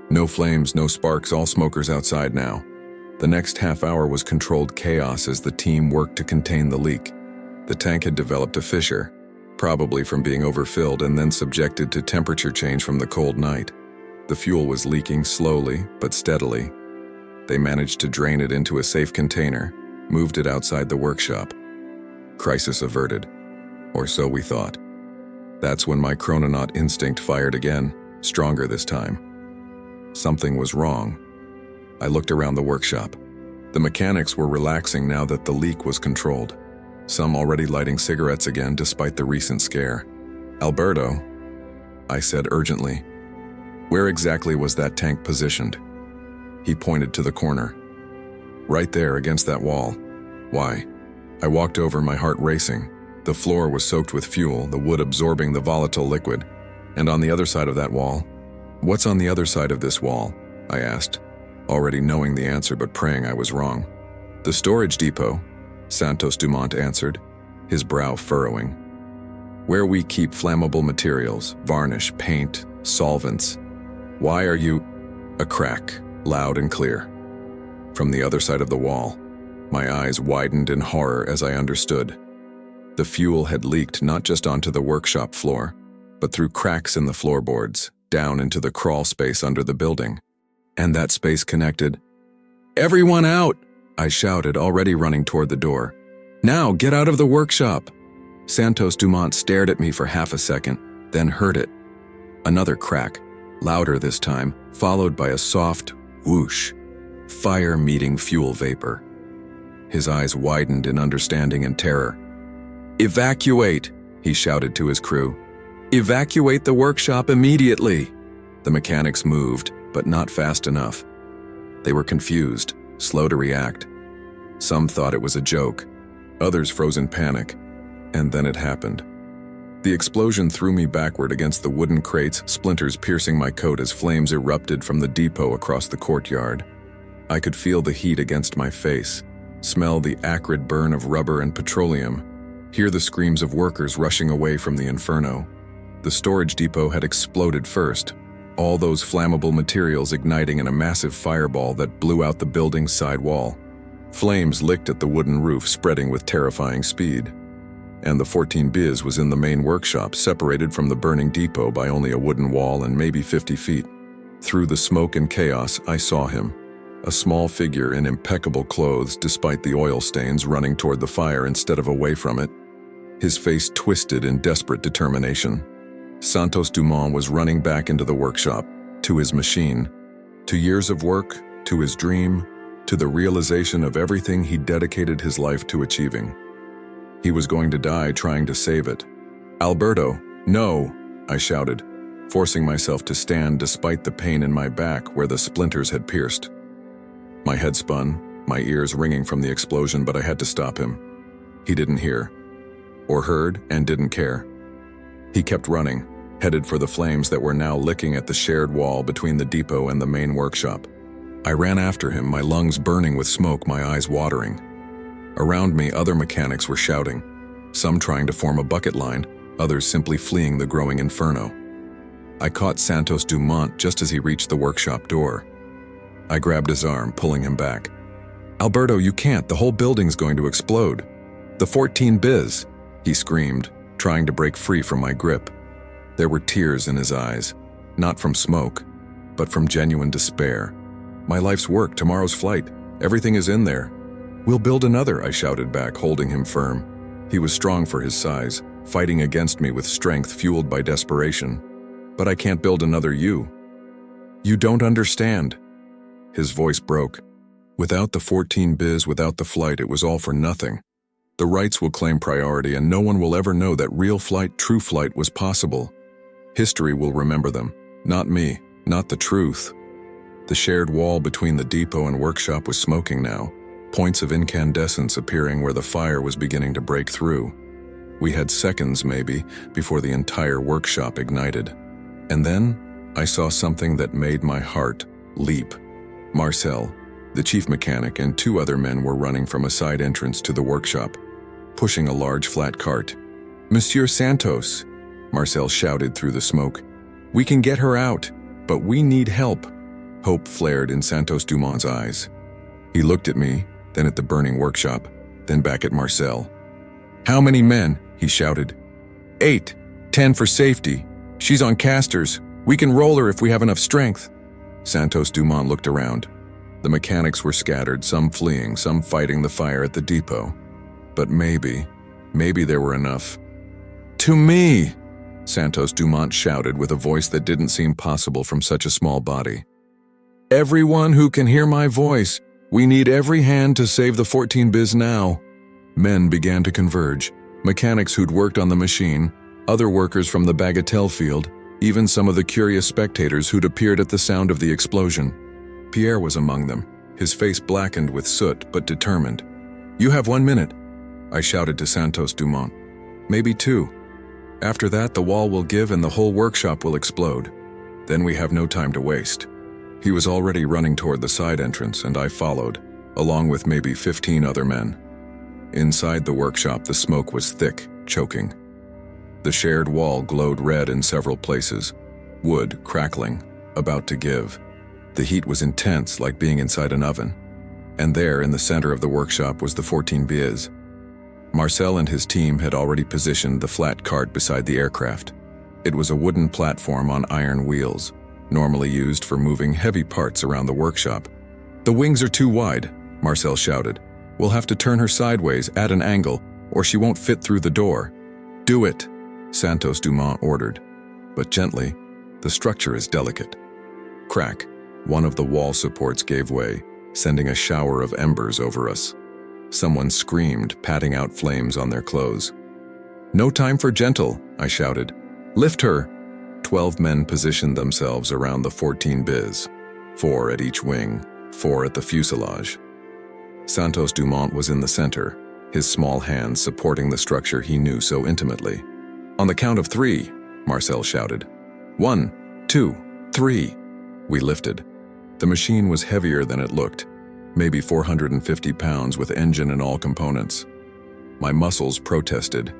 No flames, no sparks, all smokers outside now. The next half hour was controlled chaos as the team worked to contain the leak. The tank had developed a fissure, probably from being overfilled and then subjected to temperature change from the cold night. The fuel was leaking slowly but steadily. They managed to drain it into a safe container, moved it outside the workshop. Crisis averted, or so we thought. That's when my Chrononaut instinct fired again, stronger this time. Something was wrong. I looked around the workshop. The mechanics were relaxing now that the leak was controlled. Some already lighting cigarettes again despite the recent scare. Alberto, I said urgently, where exactly was that tank positioned? He pointed to the corner. Right there against that wall. Why? I walked over, my heart racing. The floor was soaked with fuel, the wood absorbing the volatile liquid. And on the other side of that wall? What's on the other side of this wall? I asked, already knowing the answer but praying I was wrong. The storage depot, Santos-Dumont answered, his brow furrowing. Where we keep flammable materials, varnish, paint, solvents. Why are you? A crack, loud and clear. From the other side of the wall, my eyes widened in horror as I understood. The fuel had leaked not just onto the workshop floor, but through cracks in the floorboards, down into the crawl space under the building. And that space connected. Everyone out! I shouted, already running toward the door. Now, get out of the workshop! Santos-Dumont stared at me for half a second, then heard it. Another crack, louder this time, followed by a soft whoosh. Fire meeting fuel vapor. His eyes widened in understanding and terror. Evacuate! He shouted to his crew. Evacuate the workshop immediately! The mechanics moved, but not fast enough. They were confused, slow to react. Some thought it was a joke, others froze in panic, and then it happened. The explosion threw me backward against the wooden crates, splinters piercing my coat as flames erupted from the depot across the courtyard. I could feel the heat against my face, smell the acrid burn of rubber and petroleum, hear the screams of workers rushing away from the inferno. The storage depot had exploded first, all those flammable materials igniting in a massive fireball that blew out the building's side wall. Flames licked at the wooden roof, spreading with terrifying speed. And the 14 bis was in the main workshop, separated from the burning depot by only a wooden wall and maybe 50 feet. Through the smoke and chaos, I saw him, a small figure in impeccable clothes despite the oil stains, running toward the fire instead of away from it. His face twisted in desperate determination. Santos-Dumont was running back into the workshop, to his machine, to years of work, to his dream, to the realization of everything he dedicated his life to achieving. He was going to die trying to save it. Alberto, no, I shouted, forcing myself to stand despite the pain in my back where the splinters had pierced. My head spun, my ears ringing from the explosion, but I had to stop him. He didn't hear. or heard and didn't care. He kept running, headed for the flames that were now licking at the shared wall between the depot and the main workshop. I ran after him, my lungs burning with smoke, my eyes watering. Around me, other mechanics were shouting, some trying to form a bucket line, others simply fleeing the growing inferno. I caught Santos-Dumont just as he reached the workshop door. I grabbed his arm, pulling him back. "Alberto, you can't. The whole building's going to explode. The 14 biz," he screamed, trying to break free from my grip. There were tears in his eyes, not from smoke, but from genuine despair. "My life's work, tomorrow's flight. Everything is in there." "We'll build another," I shouted back, holding him firm. He was strong for his size, fighting against me with strength fueled by desperation. "But I can't build another you." "You don't understand." His voice broke. "Without the 14 biz, without the flight, it was all for nothing. The rights will claim priority, and no one will ever know that real flight, true flight, was possible. History will remember them, not me, not the truth." The shared wall between the depot and workshop was smoking now, points of incandescence appearing where the fire was beginning to break through. We had seconds, maybe, before the entire workshop ignited. And then, I saw something that made my heart leap. Marcel, the chief mechanic, and 2 other men were running from a side entrance to the workshop, pushing a large flat cart. "Monsieur Santos," Marcel shouted through the smoke. "We can get her out, but we need help." Hope flared in Santos-Dumont's eyes. He looked at me, then at the burning workshop, then back at Marcel. "How many men?" he shouted. 8, 10 for safety. She's on casters. We can roll her if we have enough strength." Santos-Dumont looked around. The mechanics were scattered, some fleeing, some fighting the fire at the depot. But maybe there were enough. "To me!" Santos-Dumont shouted with a voice that didn't seem possible from such a small body. "Everyone who can hear my voice, we need every hand to save the 14 biz now." Men began to converge, mechanics who'd worked on the machine, other workers from the bagatelle field, even some of the curious spectators who'd appeared at the sound of the explosion. Pierre was among them, his face blackened with soot but determined. "You have 1 minute," I shouted to Santos-Dumont. "Maybe 2. After that, the wall will give and the whole workshop will explode. Then we have no time to waste." He was already running toward the side entrance, and I followed, along with maybe 15 other men. Inside the workshop, the smoke was thick, choking. The shared wall glowed red in several places, wood crackling, about to give. The heat was intense, like being inside an oven. And there, in the center of the workshop, was the 14 biz. Marcel and his team had already positioned the flat cart beside the aircraft. It was a wooden platform on iron wheels, normally used for moving heavy parts around the workshop. "The wings are too wide," Marcel shouted. "We'll have to turn her sideways at an angle, or she won't fit through the door." "Do it," Santos-Dumont ordered. But gently, the structure is delicate. Crack, one of the wall supports gave way, sending a shower of embers over us. Someone screamed, patting out flames on their clothes. "No time for gentle," I shouted. "Lift her." 12 men positioned themselves around the 14 biz, 4 at each wing, 4 at the fuselage. Santos-Dumont was in the center, his small hands supporting the structure he knew so intimately. "On the count of 3, Marcel shouted. 1, 2, 3. We lifted. The machine was heavier than it looked, maybe 450 pounds with engine and all components. My muscles protested,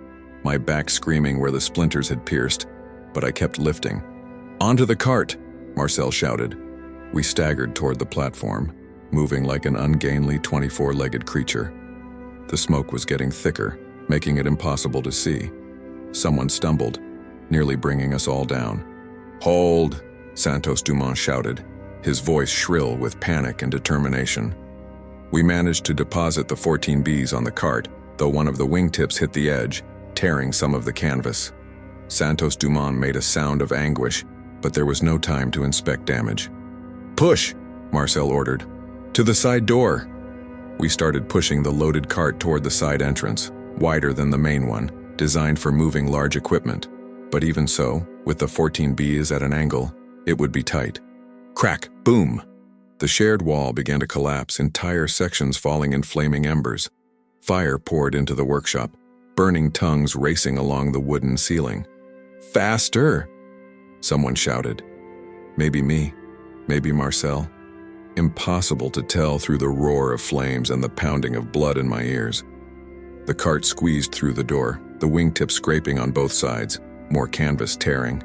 my back screaming where the splinters had pierced, but I kept lifting. "Onto the cart," Marcel shouted. We staggered toward the platform, moving like an ungainly 24-legged creature. The smoke was getting thicker, making it impossible to see. Someone stumbled, nearly bringing us all down. "Hold," Santos-Dumont shouted, his voice shrill with panic and determination. We managed to deposit the 14 Bs on the cart, though one of the wingtips hit the edge, tearing some of the canvas. Santos-Dumont made a sound of anguish, but there was no time to inspect damage. "Push," Marcel ordered. "To the side door." We started pushing the loaded cart toward the side entrance, wider than the main one, designed for moving large equipment. But even so, with the 14 Bs at an angle, it would be tight. Crack, boom! The shared wall began to collapse, entire sections falling in flaming embers. Fire poured into the workshop. burning tongues racing along the wooden ceiling. "Faster!" someone shouted. Maybe me, maybe Marcel. Impossible to tell through the roar of flames and the pounding of blood in my ears. The cart squeezed through the door, the wingtips scraping on both sides, more canvas tearing.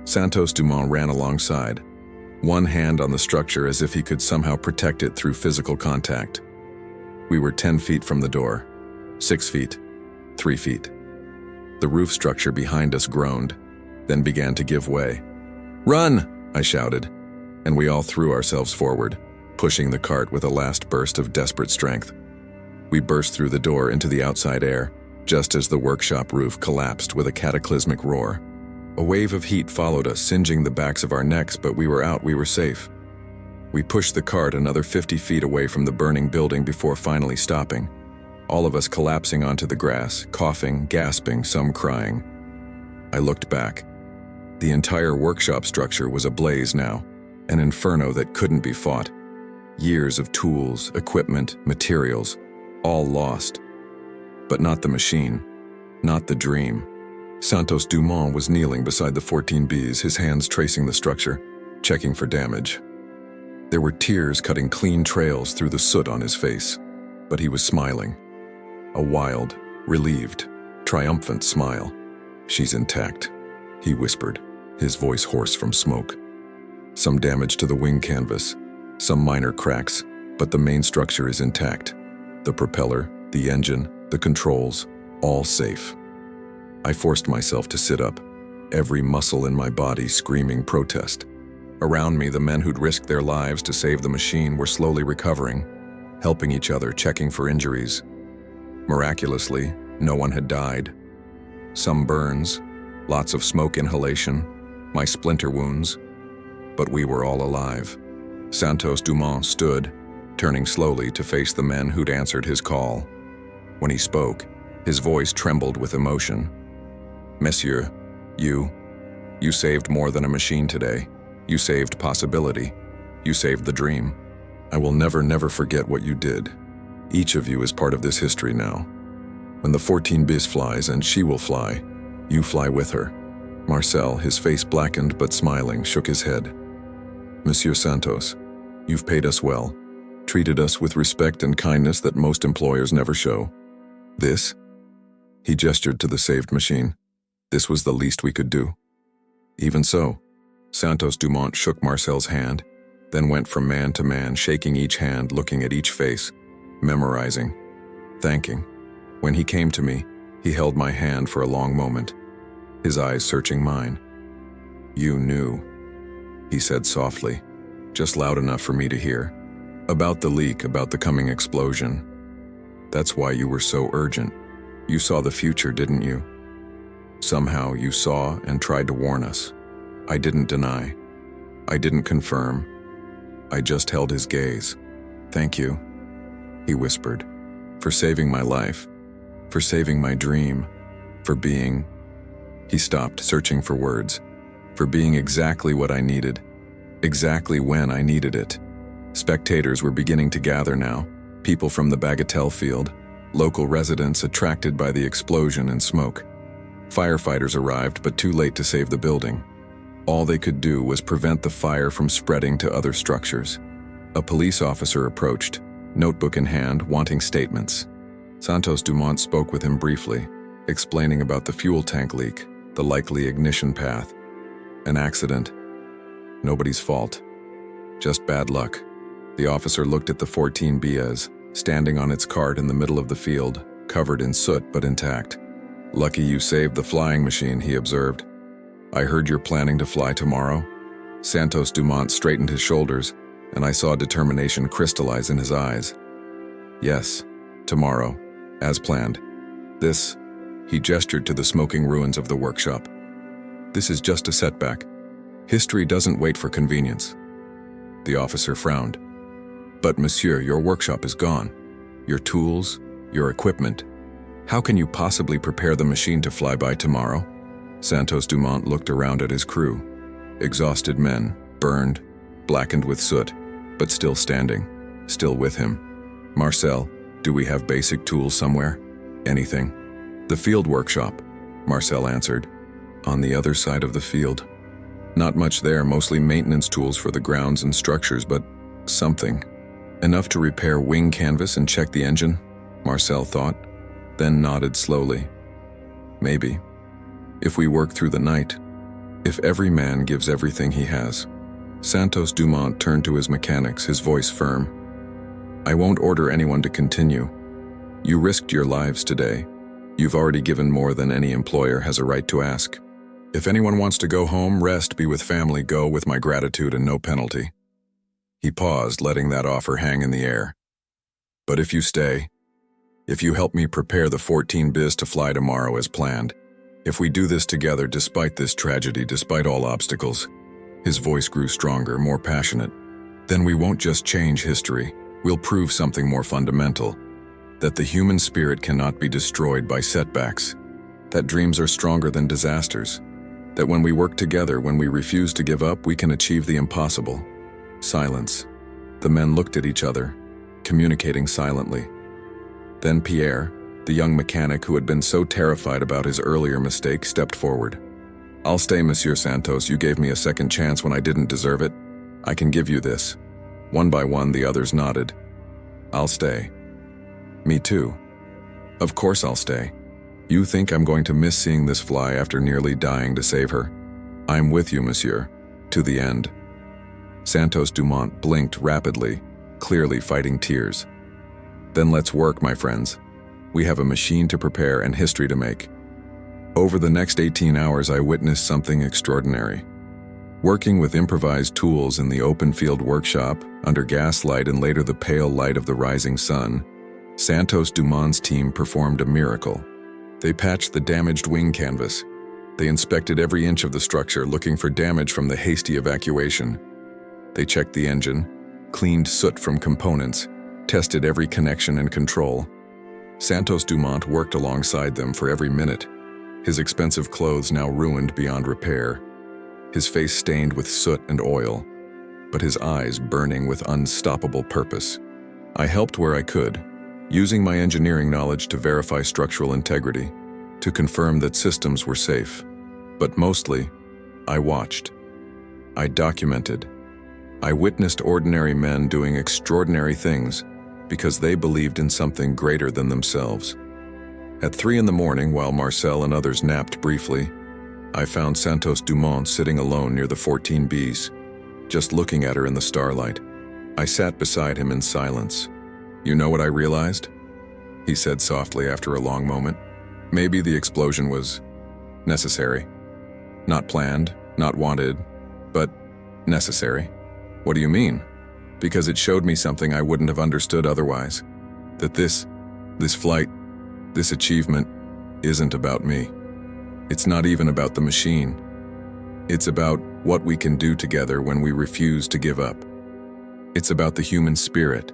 Santos-Dumont ran alongside, one hand on the structure as if he could somehow protect it through physical contact. We were 10 feet from the door, 6 feet, 3 feet. The roof structure behind us groaned, then began to give way. "Run!" I shouted, and we all threw ourselves forward, pushing the cart with a last burst of desperate strength. We burst through the door into the outside air, just as the workshop roof collapsed with a cataclysmic roar. A wave of heat followed us, singeing the backs of our necks, but we were out, we were safe. We pushed the cart another 50 feet away from the burning building before finally stopping, all of us collapsing onto the grass, coughing, gasping, some crying. I looked back. The entire workshop structure was ablaze now, an inferno that couldn't be fought. Years of tools, equipment, materials, all lost. But not the machine, not the dream. Santos-Dumont was kneeling beside the 14Bs, his hands tracing the structure, checking for damage. There were tears cutting clean trails through the soot on his face, but he was smiling. A wild, relieved, triumphant smile. "She's intact," he whispered, his voice hoarse from smoke. "Some damage to the wing canvas, some minor cracks, but the main structure is intact. The propeller, the engine, the controls, all safe." I forced myself to sit up, every muscle in my body screaming protest. Around me, the men who'd risked their lives to save the machine were slowly recovering, helping each other, checking for injuries. Miraculously, no one had died. Some burns, lots of smoke inhalation, my splinter wounds, but we were all alive. Santos-Dumont stood, turning slowly to face the men who'd answered his call. When he spoke, his voice trembled with emotion. "Monsieur, you saved more than a machine today. You saved possibility. You saved the dream. I will never forget what you did. Each of you is part of this history now. When the 14 bis flies, and she will fly, you fly with her." Marcel, his face blackened but smiling, shook his head. "Monsieur Santos, you've paid us well, treated us with respect and kindness that most employers never show. This?" He gestured to the saved machine. "This was the least we could do." "Even so." Santos-Dumont shook Marcel's hand, then went from man to man, shaking each hand, looking at each face, memorizing, thanking. When he came to me, he held my hand for a long moment, his eyes searching mine. "You knew," he said softly, just loud enough for me to hear. "About the leak, about the coming explosion. That's why you were so urgent. You saw the future, didn't you? Somehow you saw and tried to warn us. I didn't deny. I didn't confirm. I just held his gaze. Thank you," he whispered, "for saving my life, for saving my dream, for being..." He stopped, searching for words. "For being exactly what I needed, exactly when I needed it." Spectators were beginning to gather now, people from the Bagatelle field, local residents attracted by the explosion and smoke. Firefighters arrived, but too late to save the building. All they could do was prevent the fire from spreading to other structures. A police officer approached, notebook in hand, wanting statements. Santos-Dumont spoke with him briefly, explaining about the fuel tank leak, the likely ignition path. An accident. Nobody's fault. Just bad luck. The officer looked at the 14 BS, standing on its cart in the middle of the field, covered in soot but intact. "Lucky you saved the flying machine," he observed. "I heard you're planning to fly tomorrow." Santos-Dumont straightened his shoulders, and I saw determination crystallize in his eyes. "Yes, tomorrow, as planned. This," he gestured to the smoking ruins of the workshop. "This is just a setback. History doesn't wait for convenience." The officer frowned. "But monsieur, your workshop is gone. Your tools, your equipment. How can you possibly prepare the machine to fly by tomorrow?" Santos-Dumont looked around at his crew. Exhausted men, burned, blackened with soot, but still standing, still with him. "Marcel, do we have basic tools somewhere? Anything?" "The field workshop," Marcel answered. "On the other side of the field. Not much there, mostly maintenance tools for the grounds and structures, but something. Enough to repair wing canvas and check the engine," Marcel thought, then nodded slowly. "Maybe. If we work through the night. If every man gives everything he has." Santos-Dumont turned to his mechanics, his voice firm. "I won't order anyone to continue. You risked your lives today. You've already given more than any employer has a right to ask. If anyone wants to go home, rest, be with family, go with my gratitude and no penalty." He paused, letting that offer hang in the air. "But if you stay, if you help me prepare the 14 bis to fly tomorrow as planned, if we do this together despite this tragedy, despite all obstacles," his voice grew stronger, more passionate, "then we won't just change history, we'll prove something more fundamental. That the human spirit cannot be destroyed by setbacks. That dreams are stronger than disasters. That when we work together, when we refuse to give up, we can achieve the impossible." Silence. The men looked at each other, communicating silently. Then Pierre, the young mechanic who had been so terrified about his earlier mistake, stepped forward. "I'll stay, Monsieur Santos. You gave me a second chance when I didn't deserve it. I can give you this." One by one, the others nodded. "I'll stay." "Me too." "Of course I'll stay. You think I'm going to miss seeing this fly after nearly dying to save her? I'm with you, monsieur, to the end." Santos-Dumont blinked rapidly, clearly fighting tears. "Then let's work, my friends. We have a machine to prepare and history to make." Over the next 18 hours, I witnessed something extraordinary. Working with improvised tools in the open field workshop, under gaslight and later the pale light of the rising sun, Santos-Dumont's team performed a miracle. They patched the damaged wing canvas. They inspected every inch of the structure, looking for damage from the hasty evacuation. They checked the engine, cleaned soot from components, tested every connection and control. Santos-Dumont worked alongside them for every minute, his expensive clothes now ruined beyond repair, his face stained with soot and oil, but his eyes burning with unstoppable purpose. I helped where I could, using my engineering knowledge to verify structural integrity, to confirm that systems were safe. But mostly, I watched. I documented. I witnessed ordinary men doing extraordinary things because they believed in something greater than themselves. At 3 in the morning, while Marcel and others napped briefly, I found Santos-Dumont sitting alone near the 14 Bs, just looking at her in the starlight. I sat beside him in silence. "You know what I realized?" he said softly after a long moment. "Maybe the explosion was necessary. Not planned, not wanted, but necessary." "What do you mean?" "Because it showed me something I wouldn't have understood otherwise. That this flight, this achievement, isn't about me. It's not even about the machine. It's about what we can do together when we refuse to give up. It's about the human spirit,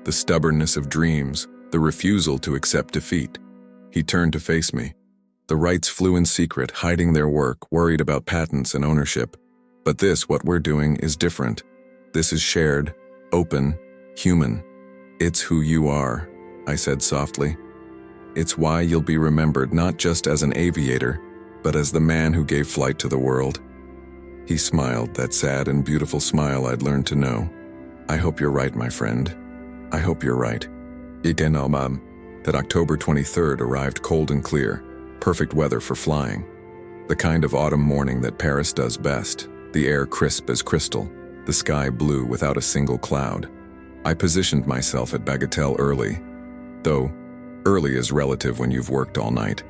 the stubbornness of dreams, the refusal to accept defeat." He turned to face me. The Wrights flew in secret, hiding their work, worried about patents and ownership. But this, what we're doing, is different. This is shared, open, human. "It's who you are," I said softly. "It's why you'll be remembered not just as an aviator, but as the man who gave flight to the world." He smiled, that sad and beautiful smile I'd learned to know. "I hope you're right, my friend. I hope you're right." That October 23rd arrived cold and clear, perfect weather for flying. The kind of autumn morning that Paris does best, the air crisp as crystal, the sky blue without a single cloud. I positioned myself at Bagatelle early, though early is relative when you've worked all night.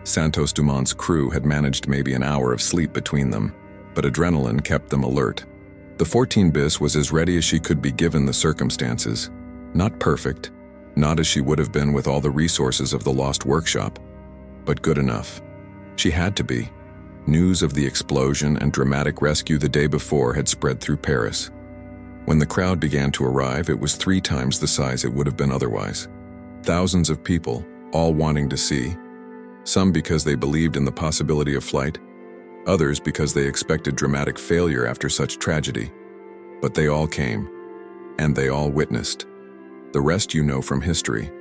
Santos-Dumont's crew had managed maybe an hour of sleep between them, but adrenaline kept them alert. The 14 bis was as ready as she could be given the circumstances. Not perfect, not as she would have been with all the resources of the lost workshop, but good enough. She had to be. News of the explosion and dramatic rescue the day before had spread through Paris. When the crowd began to arrive, it was 3 times the size it would have been otherwise. Thousands of people, all wanting to see. Some because they believed in the possibility of flight, others because they expected dramatic failure after such tragedy. But they all came, and they all witnessed. The rest you know from history.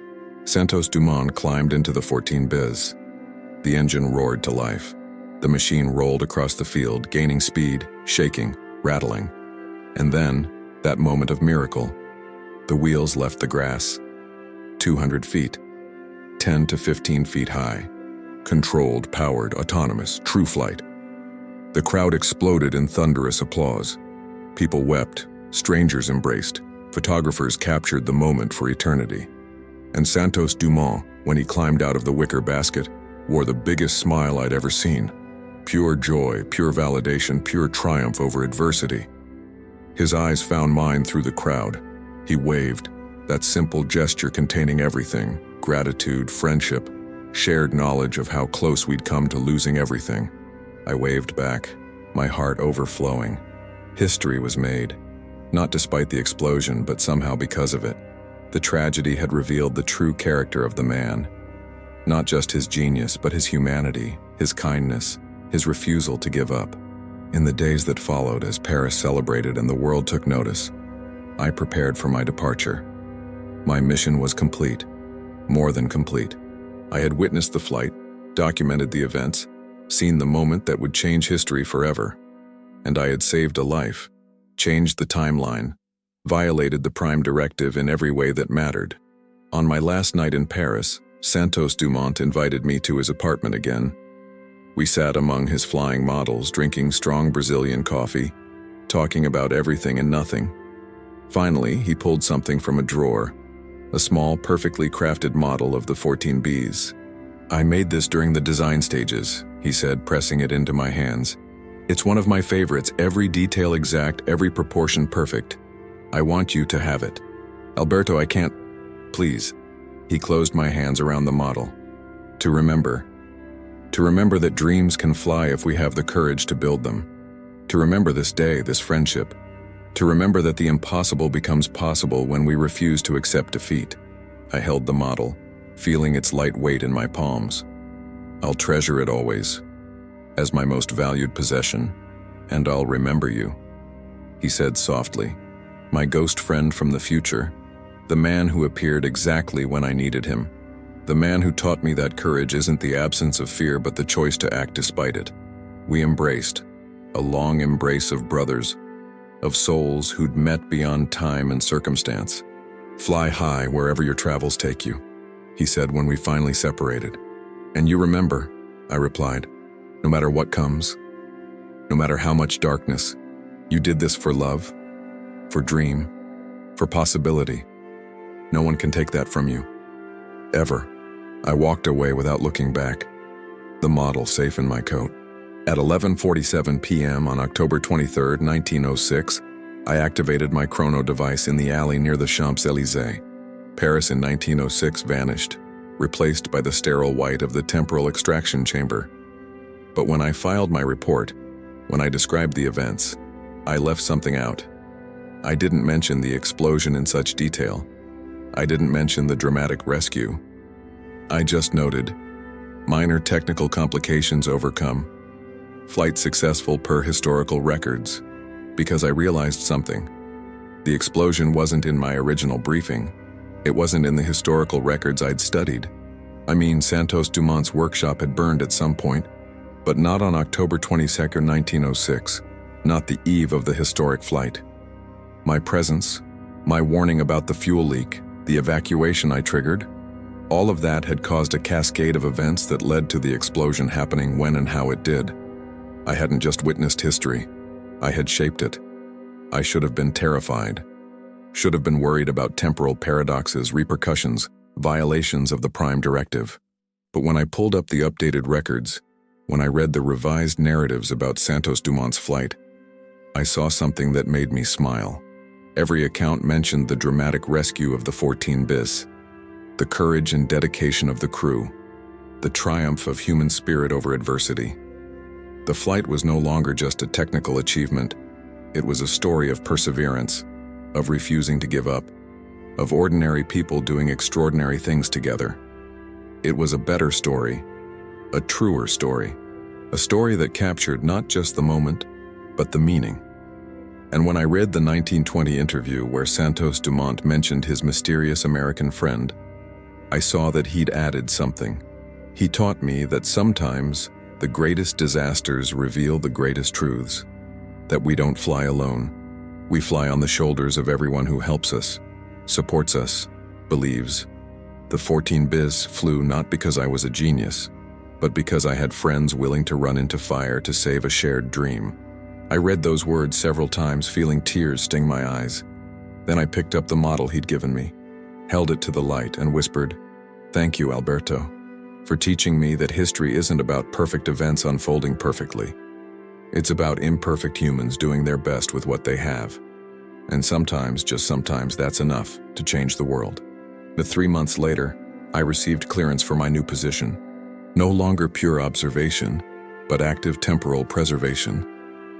Santos-Dumont climbed into the 14 bis. The engine roared to life. The machine rolled across the field, gaining speed, shaking, rattling. And then, that moment of miracle. The wheels left the grass. 200 feet. 10 to 15 feet high. Controlled, powered, autonomous, true flight. The crowd exploded in thunderous applause. People wept, strangers embraced, photographers captured the moment for eternity. And Santos-Dumont, when he climbed out of the wicker basket, wore the biggest smile I'd ever seen. Pure joy, pure validation, pure triumph over adversity. His eyes found mine through the crowd. He waved, that simple gesture containing everything: gratitude, friendship, shared knowledge of how close we'd come to losing everything. I waved back, my heart overflowing. History was made, not despite the explosion, but somehow because of it. The tragedy had revealed the true character of the man. Not just his genius, but his humanity, his kindness, his refusal to give up. In the days that followed, as Paris celebrated and the world took notice, I prepared for my departure. My mission was complete, more than complete. I had witnessed the flight, documented the events, seen the moment that would change history forever. And I had saved a life, changed the timeline, violated the Prime Directive in every way that mattered. On my last night in Paris, Santos-Dumont invited me to his apartment again. We sat among his flying models, drinking strong Brazilian coffee, talking about everything and nothing. Finally, he pulled something from a drawer, a small, perfectly crafted model of the 14Bs. "I made this during the design stages," he said, pressing it into my hands. "It's one of my favorites, every detail exact, every proportion perfect. I want you to have it. Alberto, I can't... Please." He closed my hands around the model. To remember that dreams can fly if we have the courage to build them. To remember this day, this friendship. To remember that the impossible becomes possible when we refuse to accept defeat. I held the model, feeling its light weight in my palms. "I'll treasure it always, as my most valued possession, and I'll remember you," he said softly. "My ghost friend from the future, the man who appeared exactly when I needed him. The man who taught me that courage isn't the absence of fear but the choice to act despite it." We embraced, a long embrace of brothers, of souls who'd met beyond time and circumstance. "Fly high wherever your travels take you," he said when we finally separated. "And you remember," I replied, "no matter what comes, no matter how much darkness, you did this for love, for dream, for possibility. No one can take that from you. Ever." I walked away without looking back, the model safe in my coat. At 11:47 p.m. on October 23, 1906, I activated my chrono device in the alley near the Champs-Élysées. Paris in 1906 vanished, replaced by the sterile white of the temporal extraction chamber. But when I filed my report, when I described the events, I left something out. I didn't mention the explosion in such detail. I didn't mention the dramatic rescue. I just noted, minor technical complications overcome, flight successful per historical records, because I realized something. The explosion wasn't in my original briefing. It wasn't in the historical records I'd studied. I mean, Santos-Dumont's workshop had burned at some point, but not on October 22, 1906, not the eve of the historic flight. My presence, my warning about the fuel leak, the evacuation I triggered, all of that had caused a cascade of events that led to the explosion happening when and how it did. I hadn't just witnessed history. I had shaped it. I should have been terrified. Should have been worried about temporal paradoxes, repercussions, violations of the Prime Directive. But when I pulled up the updated records, when I read the revised narratives about Santos-Dumont's flight, I saw something that made me smile. Every account mentioned the dramatic rescue of the 14 bis, the courage and dedication of the crew, the triumph of human spirit over adversity. The flight was no longer just a technical achievement. It was a story of perseverance, of refusing to give up, of ordinary people doing extraordinary things together. It was a better story, a truer story, a story that captured not just the moment, but the meaning. And when I read the 1920 interview where Santos-Dumont mentioned his mysterious American friend, I saw that he'd added something. He taught me that sometimes the greatest disasters reveal the greatest truths, that we don't fly alone. We fly on the shoulders of everyone who helps us, supports us, believes. The 14 bis flew not because I was a genius, but because I had friends willing to run into fire to save a shared dream. I read those words several times, feeling tears sting my eyes. Then I picked up the model he'd given me, held it to the light, and whispered, "Thank you, Alberto, for teaching me that history isn't about perfect events unfolding perfectly. It's about imperfect humans doing their best with what they have. And sometimes, just sometimes, that's enough to change the world." 3 months later, I received clearance for my new position. No longer pure observation, but active temporal preservation,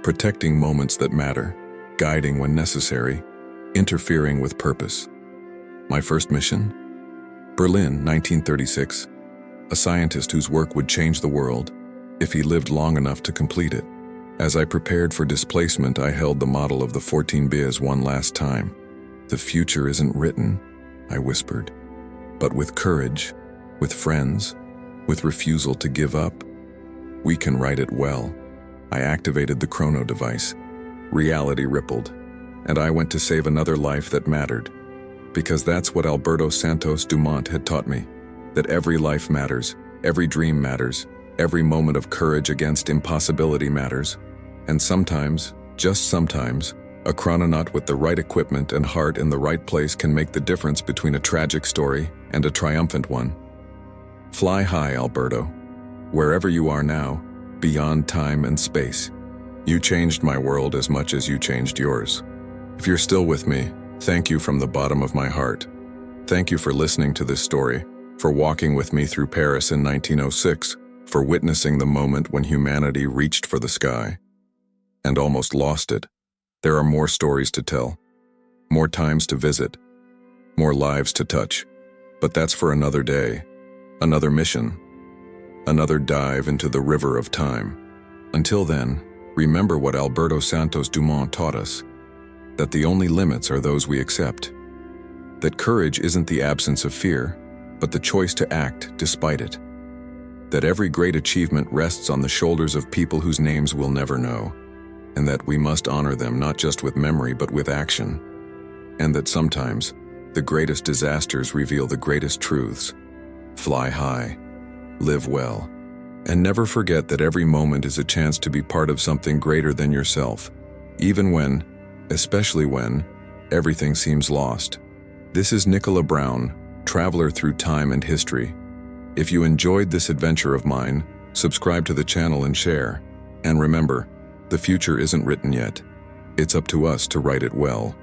protecting moments that matter, guiding when necessary, interfering with purpose. My first mission? Berlin, 1936. A scientist whose work would change the world if he lived long enough to complete it. As I prepared for displacement, I held the model of the 14 bis one last time. "The future isn't written," I whispered, "but with courage, with friends, with refusal to give up, we can write it well." I activated the Chrono device. Reality rippled, and I went to save another life that mattered. Because that's what Alberto Santos-Dumont had taught me, that every life matters, every dream matters, every moment of courage against impossibility matters. And sometimes, just sometimes, a chrononaut with the right equipment and heart in the right place can make the difference between a tragic story and a triumphant one. Fly high, Alberto. Wherever you are now, beyond time and space. You changed my world as much as you changed yours. If you're still with me, thank you from the bottom of my heart. Thank you for listening to this story, for walking with me through Paris in 1906, for witnessing the moment when humanity reached for the sky and almost lost it. There are more stories to tell, more times to visit, more lives to touch. But that's for another day, another mission, another dive into the river of time. Until then, remember what Alberto Santos-Dumont taught us, that the only limits are those we accept, that courage isn't the absence of fear, but the choice to act despite it, that every great achievement rests on the shoulders of people whose names we'll never know, and that we must honor them not just with memory but with action, and that sometimes the greatest disasters reveal the greatest truths. Fly high, live well, and never forget that every moment is a chance to be part of something greater than yourself, even when, especially when, everything seems lost. This is Nikola Brown, traveler through time and history. If you enjoyed this adventure of mine, subscribe to the channel and share. And remember, the future isn't written yet. It's up to us to write it well.